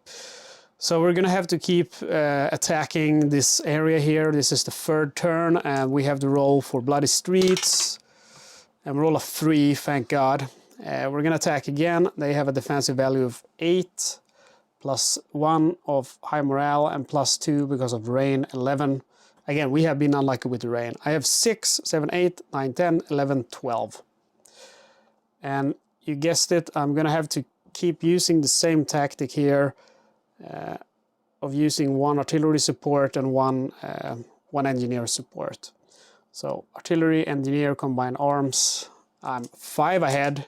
So we're gonna have to keep attacking this area here. This is the 3rd turn, and we have to roll for bloody streets. And we roll a 3, thank God. We're gonna attack again. They have a defensive value of 8, plus 1 of high morale, and plus 2 because of rain, 11. Again, we have been unlucky with the rain. I have 6, 7, 8, 9, 10, 11, 12. And you guessed it, I'm gonna have to keep using the same tactic here. Of using 1 artillery support and 1 engineer support. So artillery, engineer, combined arms. I'm 5 ahead.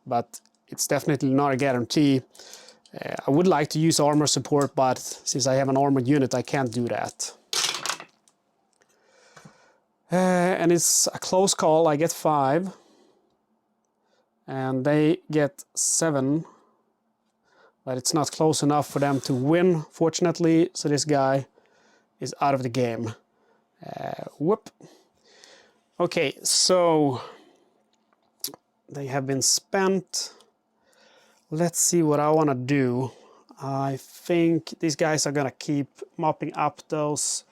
but it's definitely not a guarantee. I would like to use armor support, but since I have an armored unit, I can't do that. And it's a close call. I get 5. And they get 7. But it's not close enough for them to win, fortunately. So this guy is out of the game. Whoop. Okay, so they have been spent. Let's see what I want to do. I think these guys are going to keep mopping up those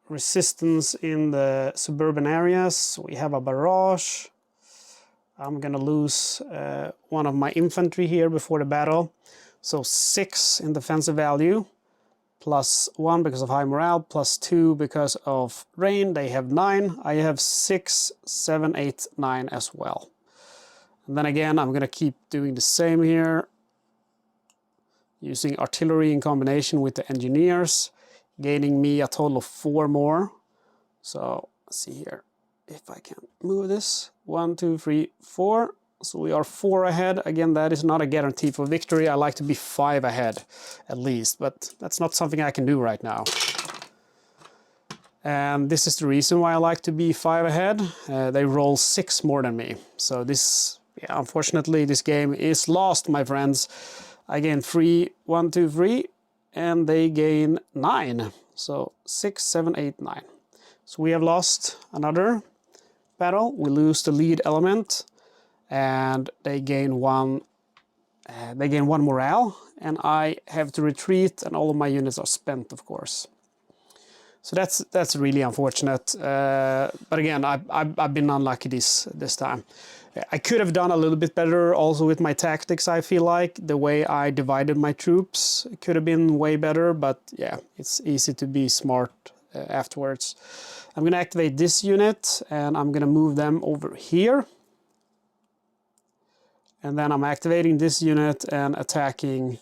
resistance in the suburban areas. We have a barrage. I'm going to lose one of my infantry here before the battle. So 6 in defensive value. +1 because of high morale, +2 because of rain. They have 9. I have 6, 7, 8, 9 as well. And then again, I'm going to keep doing the same here. Using artillery in combination with the engineers, gaining me a total of 4 more. So let's see here if I can move this. 1, 2, 3, 4. So we are 4 ahead. Again, that is not a guarantee for victory. I like to be 5 ahead at least, but that's not something I can do right now. And this is the reason why I like to be 5 ahead. They roll 6 more than me. So this, yeah, unfortunately, this game is lost, my friends. I gain 3, 1, 2, 3, and they gain 9. So 6, 7, 8, 9. So we have lost another battle. We lose the lead element. And they gain 1 morale, and I have to retreat, and all of my units are spent, of course. So that's really unfortunate. But again, I've been unlucky this time. I could have done a little bit better also with my tactics. I feel like the way I divided my troops could have been way better. But yeah, it's easy to be smart afterwards. I'm going to activate this unit, and I'm going to move them over here. And then I'm activating this unit and attacking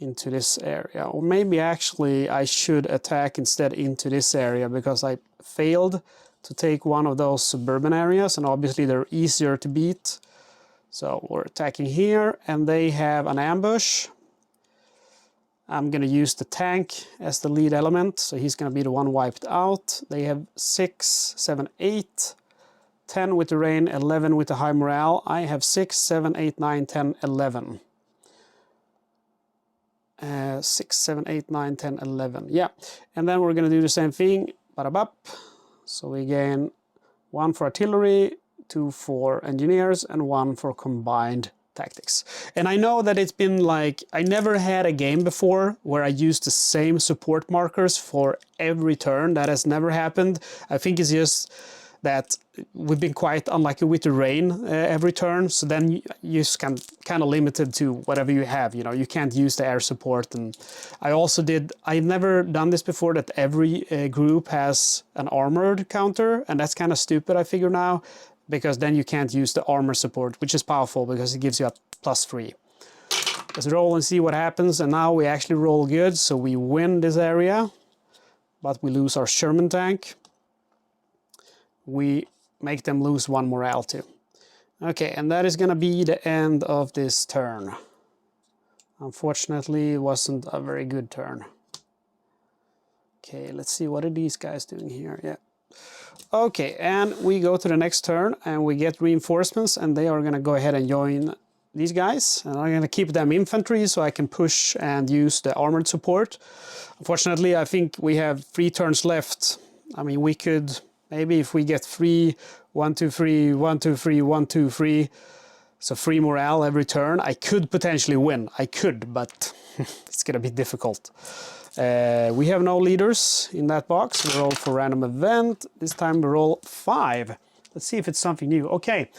into this area. Or maybe actually I should attack instead into this area because I failed to take one of those suburban areas, and obviously they're easier to beat. So we're attacking here, and they have an ambush. I'm going to use the tank as the lead element, so he's going to be the one wiped out. They have 6, 7, 8. 10 with the rain, 11 with the high morale. I have 6, 7, 8, 9, 10, 11. 6, 7, 8, 9, 10, 11. Yeah, and then we're going to do the same thing. Badabap. So we gain 1 for artillery, 2 for engineers, and 1 for combined tactics. And I know that it's been like, I never had a game before where I used the same support markers for every turn. That has never happened. I think it's just that we've been quite unlucky with the rain every turn, so then you just kind of limited to whatever you have. You know, you can't use the air support. And I've never done this before, that every group has an armored counter, and that's kind of stupid, I figure now, because then you can't use the armor support, which is powerful because it gives you a +3. Let's roll and see what happens, and now we actually roll good, so we win this area, but we lose our Sherman tank. We make them lose 1 morale too. Okay, and that is going to be the end of this turn. Unfortunately, it wasn't a very good turn. Okay, let's see, what are these guys doing here? Yeah. Okay, and we go to the next turn, and we get reinforcements, and they are going to go ahead and join these guys. And I'm going to keep them infantry so I can push and use the armored support. Unfortunately, I think we have 3 turns left. I mean, we could... Maybe if we get 3, 1, 2, 3, 1, 2, 3, 1, 2, 3, so 3 morale every turn, I could potentially win. I could, but it's going to be difficult. We have no leaders in that box. We roll for random event. This time we roll 5. Let's see if it's something new. Okay,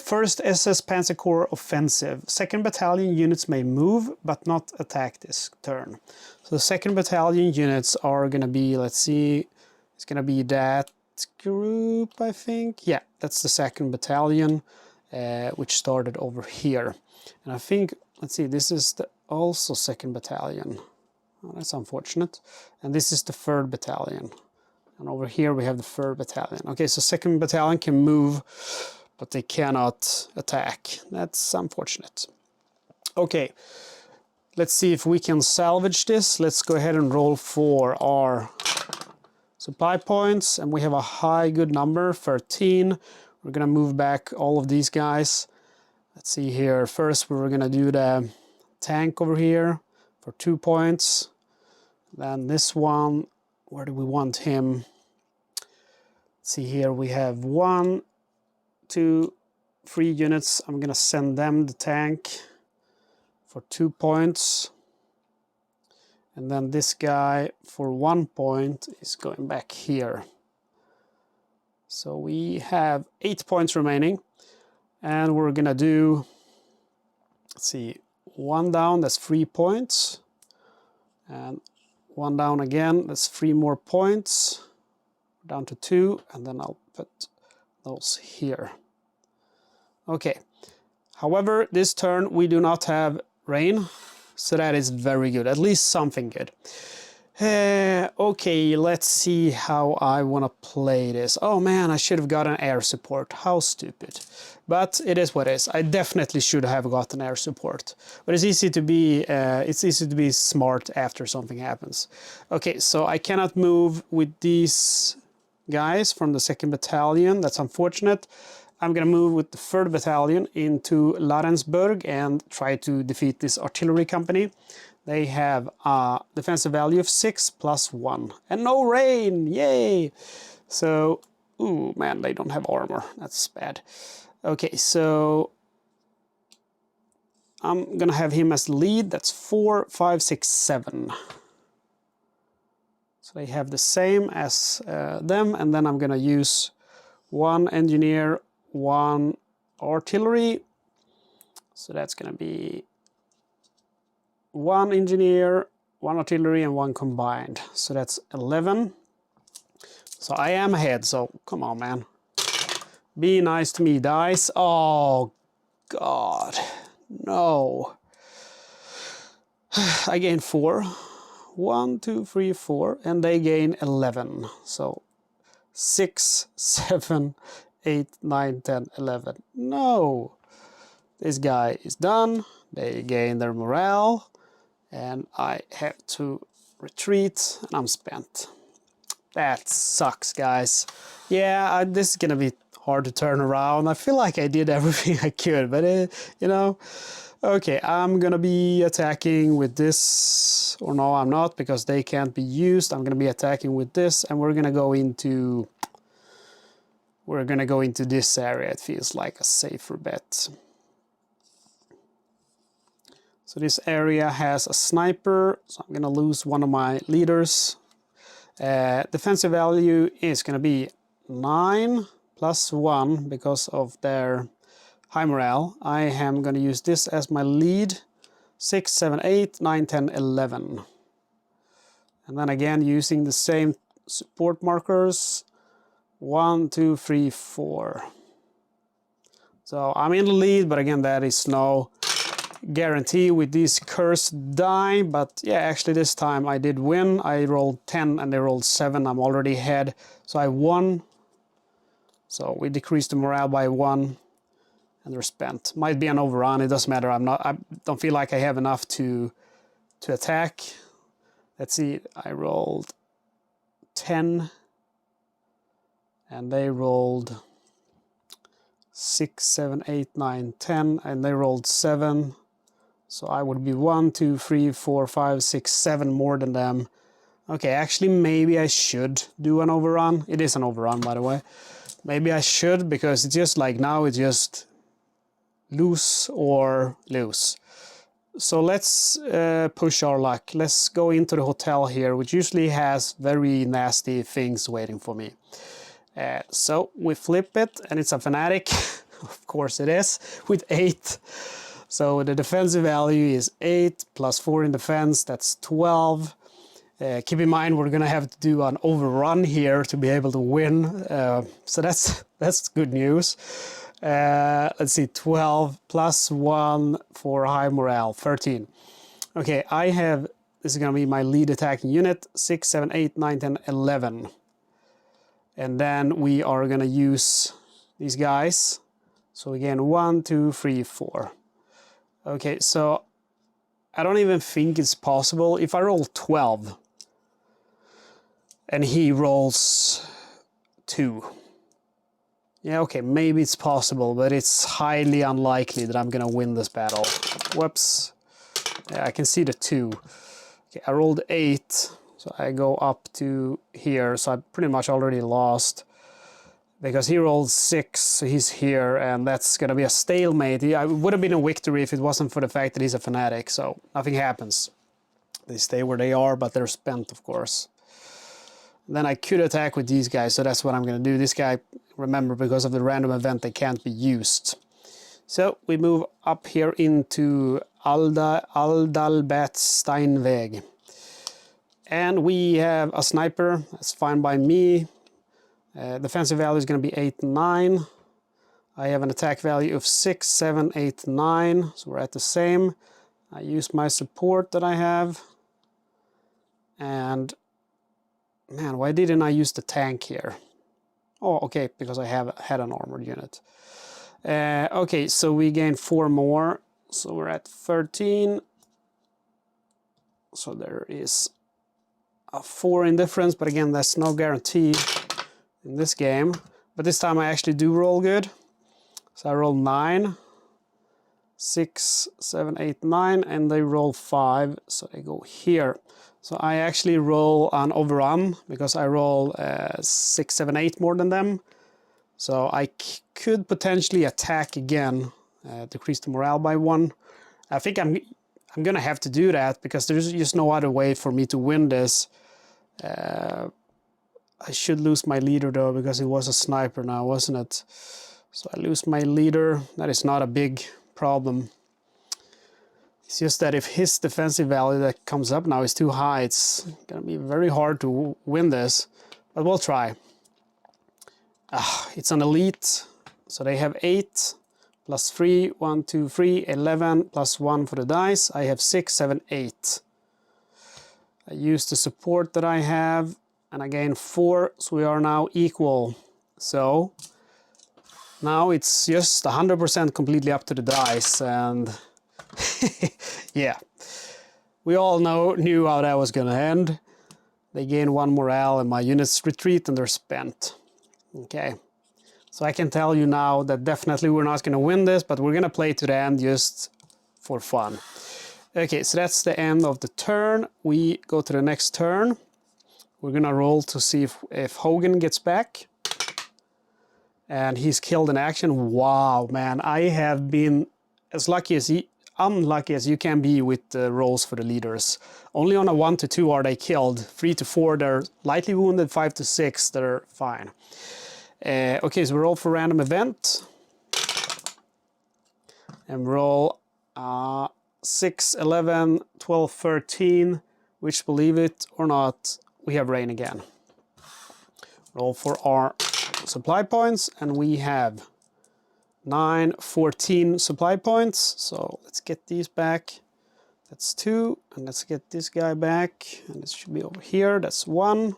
first SS Panzer Corps offensive. 2nd Battalion units may move, but not attack this turn. So the 2nd Battalion units are going to be, let's see, it's going to be that group, I think. Yeah, that's the 2nd Battalion, which started over here. And I think, let's see, this is the also 2nd Battalion. Oh, that's unfortunate. And this is the 3rd Battalion. And over here we have the 3rd Battalion. Okay, so 2nd Battalion can move, but they cannot attack. That's unfortunate. Okay, let's see if we can salvage this. Let's go ahead and roll for our supply points, and we have a high good number, 13. We're gonna move back all of these guys. Let's see here. First, we're gonna do the tank over here for 2 points. Then this one, where do we want him? Let's see here, we have 1, 2, 3 units. I'm gonna send them the tank for 2 points. And then this guy for 1 point is going back here. So we have 8 points remaining. And we're gonna do, let's see, 1 down, that's 3 points. And 1 down again, that's 3 more points. Down to 2, and then I'll put those here. Okay. However, this turn we do not have rain, so that is very good. At least something good. Okay, let's see how I want to play this. Oh man, I should have gotten air support. How stupid. But it is what it is. I definitely should have gotten air support. But it's easy to be smart after something happens. Okay, so I cannot move with these guys from the 2nd Battalion. That's unfortunate. I'm gonna move with the 3rd Battalion into Larensburg and try to defeat this artillery company. They have a defensive value of 6 + 1. And no rain! Yay! So, ooh, man, they don't have armor. That's bad. Okay, so I'm gonna have him as the lead. That's 4, 5, 6, 7. So they have the same as them, and then I'm gonna use 1 engineer, 1 artillery. So that's gonna be 1 engineer, 1 artillery, and 1 combined. So that's 11. So I am ahead, so come on, man. Be nice to me, dice. Oh, God. No. I gained 4. 1, 2, 3, 4, and they gain 11. So 6, 7, 8, 9, 10, 11. No. This guy is done. They gain their morale. And I have to retreat, and I'm spent. That sucks, guys. Yeah, this is gonna be hard to turn around. I feel like I did everything I could, but you know. Okay, I'm gonna be attacking with this, or no, I'm not, because they can't be used. I'm gonna be attacking with this, and we're gonna go into this area. It feels like a safer bet. So this area has a sniper, so I'm gonna lose one of my leaders. Defensive value is gonna be 9 + 1 because of their high morale. I am gonna use this as my lead. 6, 7, 8, 9, 10, 11. And then again using the same support markers. 1, 2, 3, 4. So I'm in the lead, but again, that is no guarantee with these cursed die. But yeah, actually this time I did win. I rolled 10 and they rolled 7. I'm already ahead, so I won. So we decreased the morale by 1, and they're spent. Might be an overrun. It doesn't matter. I don't feel like I have enough to attack. Let's see. I rolled 10, and they rolled 6, 7, 8, 9, 10, and they rolled 7. So I would be 1, 2, 3, 4, 5, 6, 7 more than them. Okay, actually maybe I should do an overrun. It is an overrun, by the way. Maybe I should, because it's just like now it's just lose or lose. So let's push our luck. Let's go into the hotel here, which usually has very nasty things waiting for me. So we flip it, and it's a fanatic. Of course it is, with 8. So the defensive value is 8 + 4 in defense, that's 12. Keep in mind we're gonna have to do an overrun here to be able to win. So that's good news. Let's see, 12 + 1 for high morale, 13. Okay, this is gonna be my lead attacking unit, 6, 7, 8, 9, 10, 11. And then we are gonna use these guys. So again, 1, 2, 3, 4. Okay, so I don't even think it's possible. If I roll 12 and he rolls 2. Yeah, okay, maybe it's possible, but it's highly unlikely that I'm gonna win this battle. Whoops. Yeah, I can see the 2. Okay, I rolled 8, so I go up to here, so I pretty much already lost. Because he rolled 6, so he's here, and that's gonna be a stalemate. It would have been a victory if it wasn't for the fact that he's a fanatic, so nothing happens. They stay where they are, but they're spent, of course. Then I could attack with these guys, so that's what I'm gonna do. This guy, remember, because of the random event, they can't be used. So we move up here into Adalbert Steinweg. And we have a sniper, that's fine by me. Defensive value is gonna be 8, 9. I have an attack value of 6, 7, 8, 9, so we're at the same. I use my support that I have. And man, why didn't I use the tank here? Oh, okay, because I had an armored unit. Okay, so we gain 4 more, so we're at 13. So there is a 4 in difference, but again, that's no guarantee in this game. But this time I actually do roll good. So I roll 9, 6, 7, 8, 9, and they roll 5, so they go here. So I actually roll an overrun because I roll 6, 7, 8 more than them. So I could potentially attack again, decrease the morale by 1. I think I'm gonna have to do that because there's just no other way for me to win this. I should lose my leader though, because it was a sniper now, wasn't it? So I lose my leader. That is not a big problem. It's just that if his defensive value that comes up now is too high, it's gonna be very hard to win this, but we'll try. It's an elite, so they have 8 plus 3, 1, 2, 3, 11 plus 1 for the dice. I have 6, 7, 8. I use the support that I have, and I gain 4, so we are now equal. So now it's just 100% completely up to the dice, and yeah, we all knew how that was gonna end. They gain 1 morale, and my units retreat, and they're spent. Okay, so I can tell you now that definitely we're not gonna win this, but we're gonna play to the end just for fun. Okay, so that's the end of the turn. We go to the next turn. We're gonna roll to see if Hogan gets back. And he's killed in action. Wow, man, I have been as unlucky as you can be with the rolls for the leaders. Only on a 1 to 2 are they killed. 3 to 4, they're lightly wounded. 5 to 6, they're fine. Okay, so we roll for random event. And roll 6, 11, 12, 13, which, believe it or not, we have rain again. Roll for our supply points, and we have 9, 14 supply points. So let's get these back. That's 2, and let's get this guy back, and it should be over here. That's 1.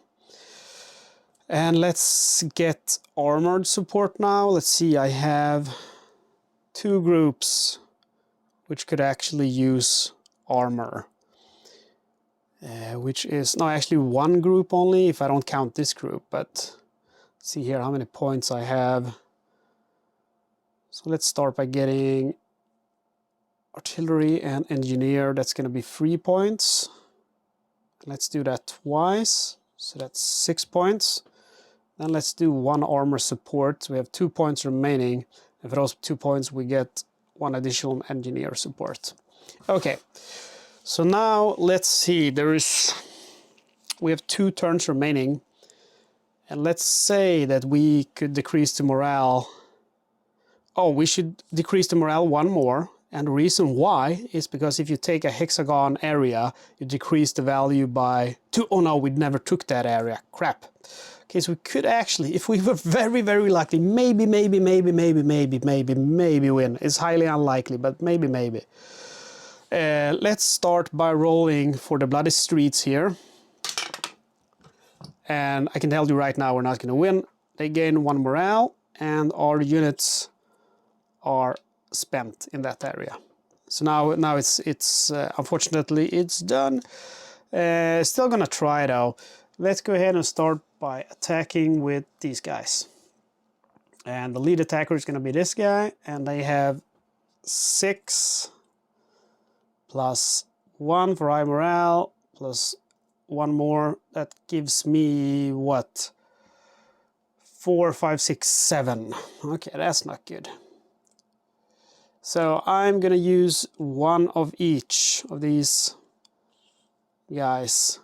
And let's get armored support now. Let's see, I have 2 groups which could actually use armor. Which is, no, actually 1 group only if I don't count this group, but see here how many points I have. So let's start by getting artillery and engineer. That's going to be 3 points. Let's do that twice, so that's 6 points. Then let's do 1 armor support. We have 2 points remaining, and for those 2 points we get 1 additional engineer support. Okay, so now let's see, we have 2 turns remaining, and let's say that we could decrease the morale. Oh, we should decrease the morale 1 more, and the reason why is because if you take a hexagon area, you decrease the value by 2. Oh no, we never took that area, crap. Okay, so we could actually, if we were very, very lucky, maybe win. It's highly unlikely, but maybe. Let's start by rolling for the bloody streets here. And I can tell you right now we're not going to win. They gain 1 morale, and our units are spent in that area. So now it's unfortunately it's done. Still gonna try though. Let's go ahead and start by attacking with these guys. And the lead attacker is gonna be this guy, and they have 6 plus 1 for high morale, plus 1 more. That gives me what? 4, 5, 6, 7. Okay, that's not good. So I'm gonna use 1 of each of these guys.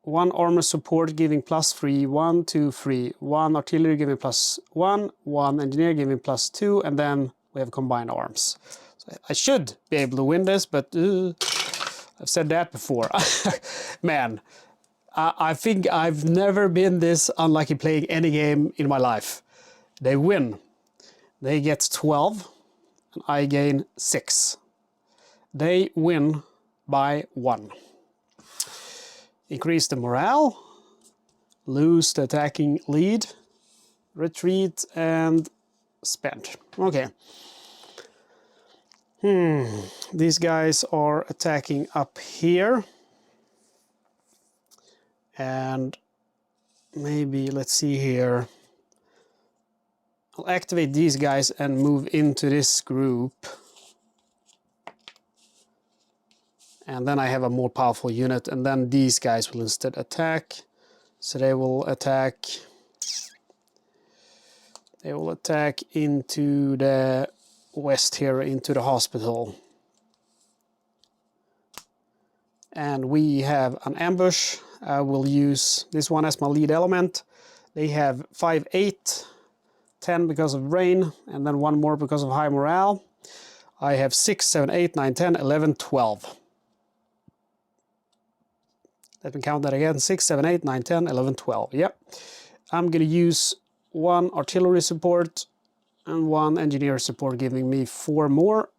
1 armor support giving +3, 1, 2, 3. 1 artillery giving +1, 1 engineer giving +2, and then we have combined arms. So I should be able to win this, but I've said that before. Man, I think I've never been this unlucky playing any game in my life. They win. They get 12, and I gain 6. They win by 1. Increase the morale, lose the attacking lead, retreat, and spend. Okay. These guys are attacking up here. And maybe, let's see here. I'll activate these guys and move into this group. And then I have a more powerful unit, and then these guys will instead attack. So they will attack into the west here, into the hospital. And we have an ambush. I will use this one as my lead element. They have 5, 8, 10 because of rain, and then 1 more because of high morale. I have 6, 7, 8, 9, 10, 11, 12. Let me count that again. 6, 7, 8, 9, 10, 11, 12. Yep. I'm going to use 1 artillery support and 1 engineer support, giving me 4 more.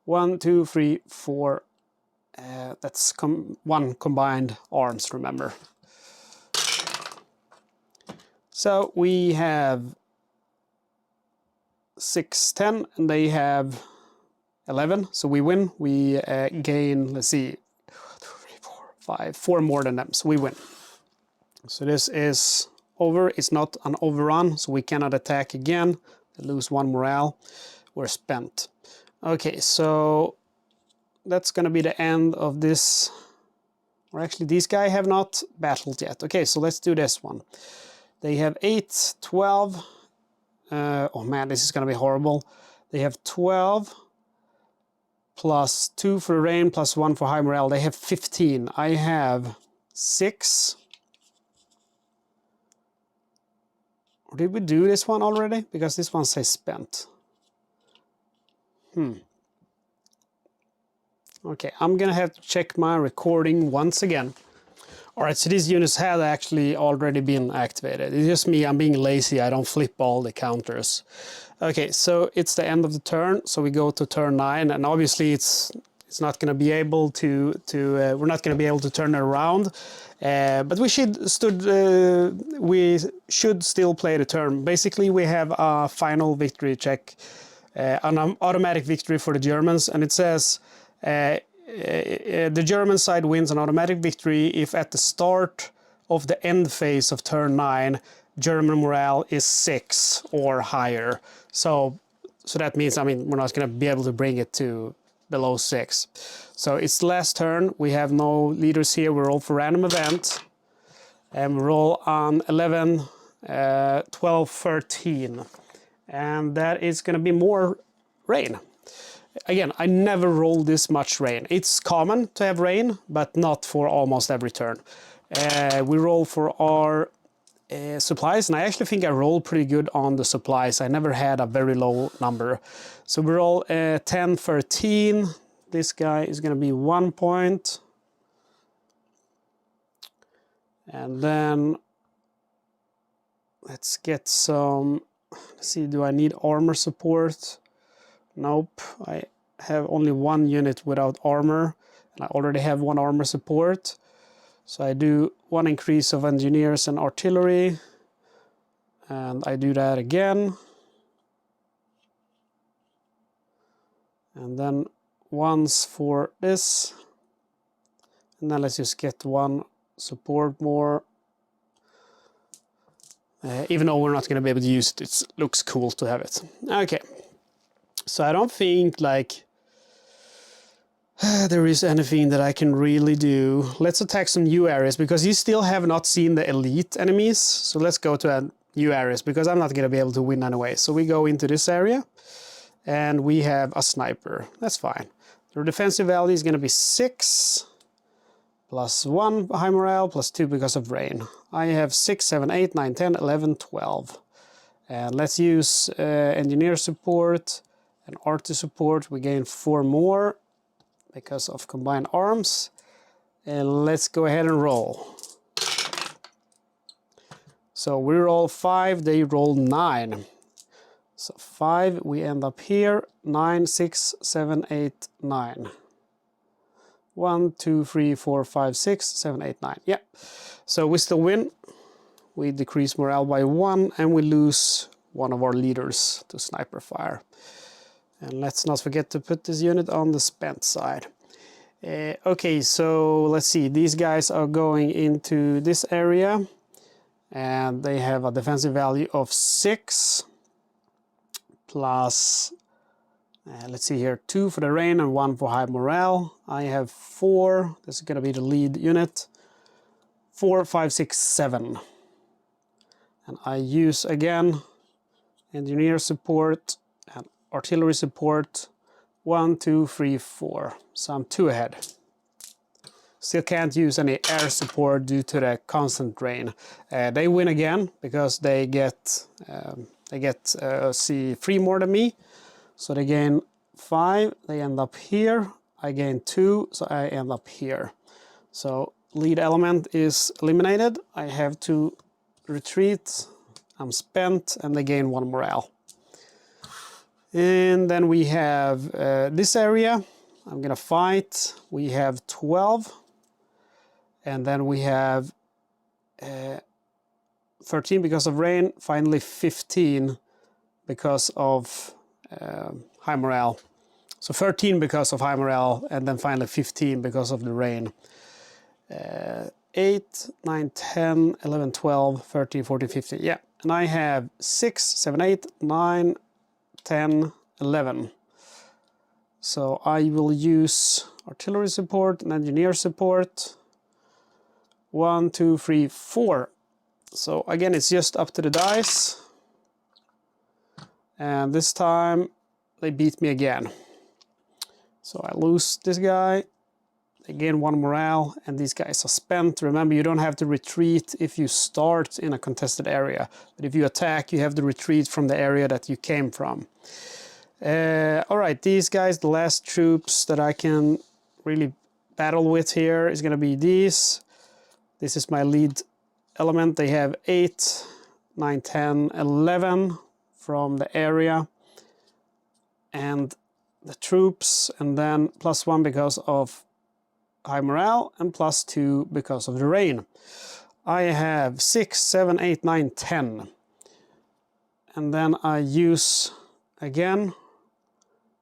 1, 2, 3, 4. That's 1 combined arms, remember. So we have 6, 10, and they have 11. So we win. We gain, let's see, 4 more than them, so we win. So this is over. It's not an overrun, so we cannot attack again. They lose 1 morale. We're spent. Okay, so that's gonna be the end of this. Or actually, these guys have not battled yet. Okay, so let's do this one. They have 8, 12. Oh man, this is gonna be horrible. They have 12. Plus 2 for rain, plus 1 for high morale. They have 15. I have 6. Or did we do this one already? Because this one says spent. Okay, I'm gonna have to check my recording once again. Alright, so these units had actually already been activated. It's just me, I'm being lazy, I don't flip all the counters. Okay, so it's the end of the turn, so we go to turn 9, and obviously it's not going to be able to we're not going to be able to turn it around, but we should still play the turn. Basically, we have a final victory check, an automatic victory for the Germans, and it says the German side wins an automatic victory if at the start of the end phase of turn 9 German morale is 6 or higher. So that means, I mean, we're not going to be able to bring it to below 6. So it's the last turn. We have no leaders here. We roll for random event. And we roll on 11, 12, 13. And that is going to be more rain. Again, I never roll this much rain. It's common to have rain, but not for almost every turn. We roll for our supplies, and I actually think I rolled pretty good on the supplies. I never had a very low number. So we roll 10, 13. This guy is going to be 1 point. And then let's get some, let's see, do I need armor support? Nope, I have only 1 unit without armor, and I already have 1 armor support. So I do 1 increase of engineers and artillery, and I do that again. And then once for this. And then let's just get one support more. Even though we're not going to be able to use it, it looks cool to have it. Okay. So I don't think like there is anything that I can really do. Let's attack some new areas because you still have not seen the elite enemies. So let's go to new areas because I'm not going to be able to win anyway. So we go into this area and we have a sniper. That's fine. The defensive value is going to be 6 plus 1 high morale plus 2 because of rain. I have 6, 7, 8, 9, 10, 11, 12. And let's use engineer support and artist support. We gain 4 more because of combined arms. And let's go ahead and roll. So we roll 5, they roll 9. So 5, we end up here. 9, 6, 7, 8, 9. 1, 2, 3, 4, 5, 6, 7, 8, 9. Yeah. So we still win. We decrease morale by 1 and we lose one of our leaders to sniper fire. And let's not forget to put this unit on the spent side. Okay, so let's see. These guys are going into this area. And they have a defensive value of 6. Plus, let's see here, 2 for the rain and 1 for high morale. I have 4. This is going to be the lead unit. 4, 5, 6, 7. And I use, again, engineer support and artillery support. 1, 2, 3, 4. So I'm 2 ahead. Still can't use any air support due to the constant rain. They win again because they get 3 more than me. So they gain 5. They end up here. I gain 2, so I end up here. So lead element is eliminated. I have to retreat. I'm spent, and they gain 1 morale. And then we have this area. I'm gonna fight. We have 12. And then we have 13 because of rain. Finally 15 because of high morale. So 13 because of high morale, and then finally 15 because of the rain. 8, 9, 10, 11, 12, 13, 14, 15. Yeah, and I have 6, 7, 8, 9, 10, 11. So I will use artillery support and engineer support. 1, 2, 3, 4. So again, it's just up to the dice. And this time they beat me again. So I lose this guy. They gain 1 morale, and these guys are spent. Remember, you don't have to retreat if you start in a contested area. But if you attack, you have to retreat from the area that you came from. Alright, these guys, the last troops that I can really battle with here is going to be these. This is my lead element. They have 8, 9, 10, 11 from the area. And the troops, and then +1 because of high morale, and +2 because of the rain. I have 6, 7, 8, 9, 10. And then I use, again,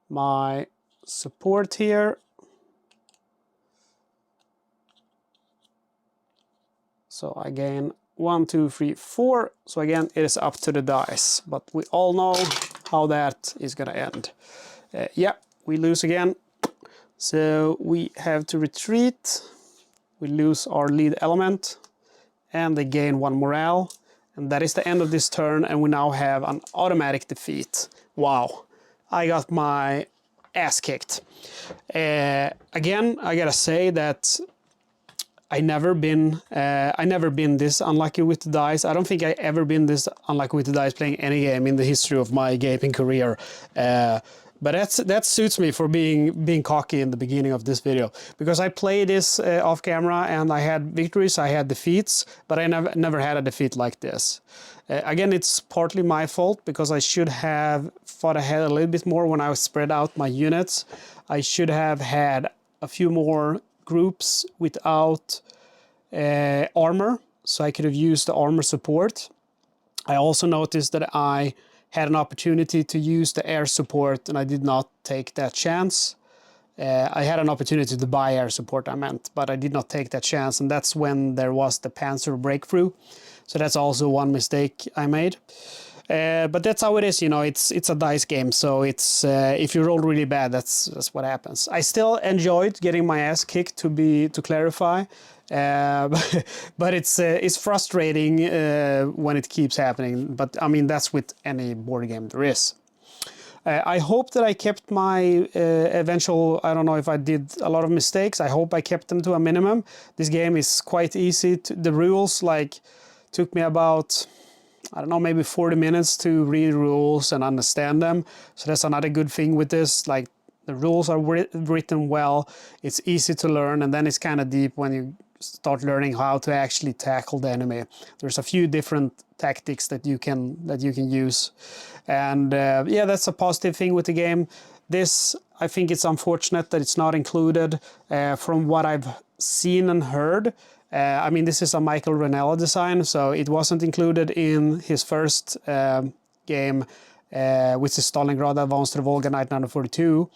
my support here. So I gain 1, 2, 3, 4. So again, it is up to the dice. But we all know how that is going to end. Yeah, we lose again. So we have to retreat. We lose our lead element. And they gain 1 morale. And that is the end of this turn. And we now have an automatic defeat. Wow. I got my ass kicked. Again, I gotta say that I never been this unlucky with the dice. I don't think I ever been this unlucky with the dice playing any game in the history of my gaming career. But that suits me for being cocky in the beginning of this video, because I played this off camera and I had victories, I had defeats, but I never had a defeat like this. Again, it's partly my fault because I should have fought ahead a little bit more when I spread out my units. I should have had a few more groups without armor, so I could have used the armor support. I also noticed that I had an opportunity to use the air support, and I did not take that chance. I had an opportunity to buy air support, I meant, but I did not take that chance, and that's when there was the Panzer breakthrough. So that's also one mistake I made. But that's how it is, you know. It's a dice game, so it's if you roll really bad, that's what happens. I still enjoyed getting my ass kicked, to clarify, but it's frustrating when it keeps happening. But I mean, that's with any board game there is. I hope that I kept my eventual, I don't know if I did a lot of mistakes. I hope I kept them to a minimum. This game is quite easy. The rules, like, took me about, I don't know, maybe 40 minutes to read rules and understand them. So that's another good thing with this. Like, the rules are written well. It's easy to learn, and then it's kind of deep when you start learning how to actually tackle the enemy. There's a few different tactics that you can use, and yeah, that's a positive thing with the game. This, I think it's unfortunate that it's not included. From what I've seen and heard, I mean, this is a Michael Ranella design, so it wasn't included in his first game, which is Stalingrad Advanced Volga Night 1942.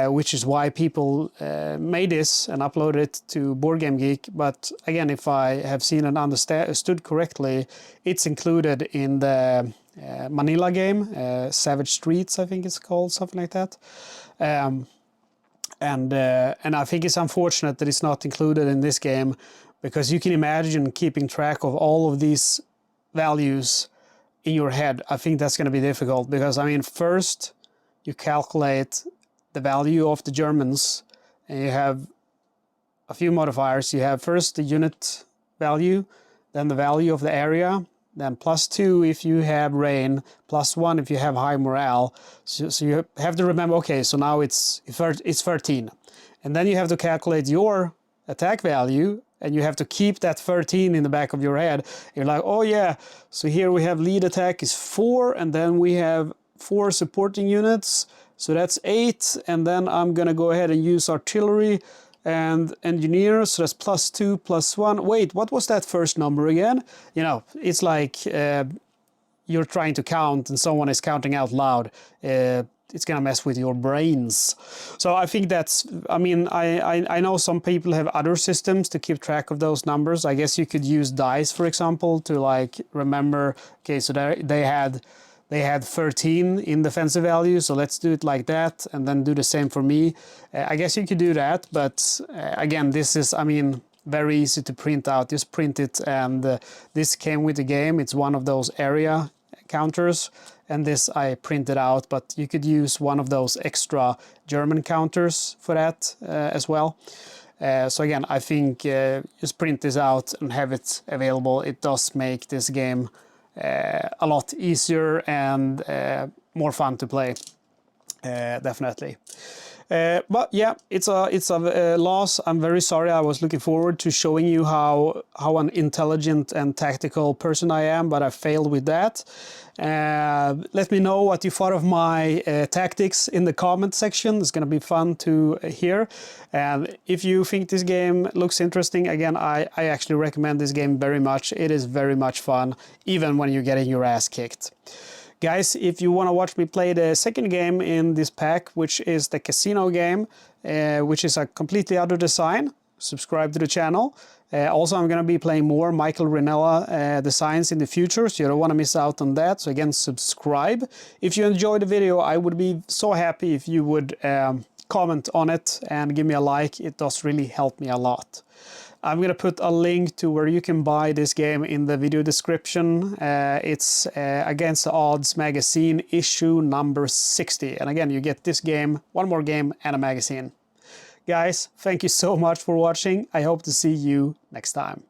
Which is why people made this and uploaded it to Boardgame Geek. But again, if I have seen and understood correctly, it's included in the Manila game, Savage Streets, I think it's called, something like that. And I think it's unfortunate that it's not included in this game, because you can imagine keeping track of all of these values in your head. I think that's going to be difficult, because, I mean, first you calculate the value of the Germans, and you have a few modifiers. You have first the unit value, then the value of the area, then +2 if you have rain, +1 if you have high morale. So you have to remember, okay, so now it's 13. And then you have to calculate your attack value, and you have to keep that 13 in the back of your head. You're like, oh yeah, so here we have lead attack is 4, and then we have 4 supporting units, so that's 8, and then I'm gonna go ahead and use artillery and engineers, so that's +2, +1. Wait, what was that first number again? You know, it's like you're trying to count and someone is counting out loud. It's gonna mess with your brains. So I think that's, I mean, I know some people have other systems to keep track of those numbers. I guess you could use dice, for example, to like remember, okay, so they had 13 in defensive value, so let's do it like that, and then do the same for me. I guess you could do that, but again, this is, I mean, very easy to print out. Just print it, and this came with the game. It's one of those area counters, and this I printed out, but you could use one of those extra German counters for that as well. So again, I think just print this out and have it available. It does make this game a lot easier and more fun to play, definitely. But yeah, it's a loss. I'm very sorry. I was looking forward to showing you how an intelligent and tactical person I am, but I failed with that. Let me know what you thought of my tactics in the comment section. It's gonna be fun to hear. And if you think this game looks interesting, again, I actually recommend this game very much. It is very much fun, even when you're getting your ass kicked. Guys, if you want to watch me play the second game in this pack, which is the casino game, which is a completely other design, subscribe to the channel. Also, I'm going to be playing more Michael Ranella designs in the future, so you don't want to miss out on that. So again, subscribe. If you enjoyed the video, I would be so happy if you would comment on it and give me a like. It does really help me a lot. I'm going to put a link to where you can buy this game in the video description. It's Against the Odds magazine, issue number 60. And again, you get this game, one more game, and a magazine. Guys, thank you so much for watching. I hope to see you next time.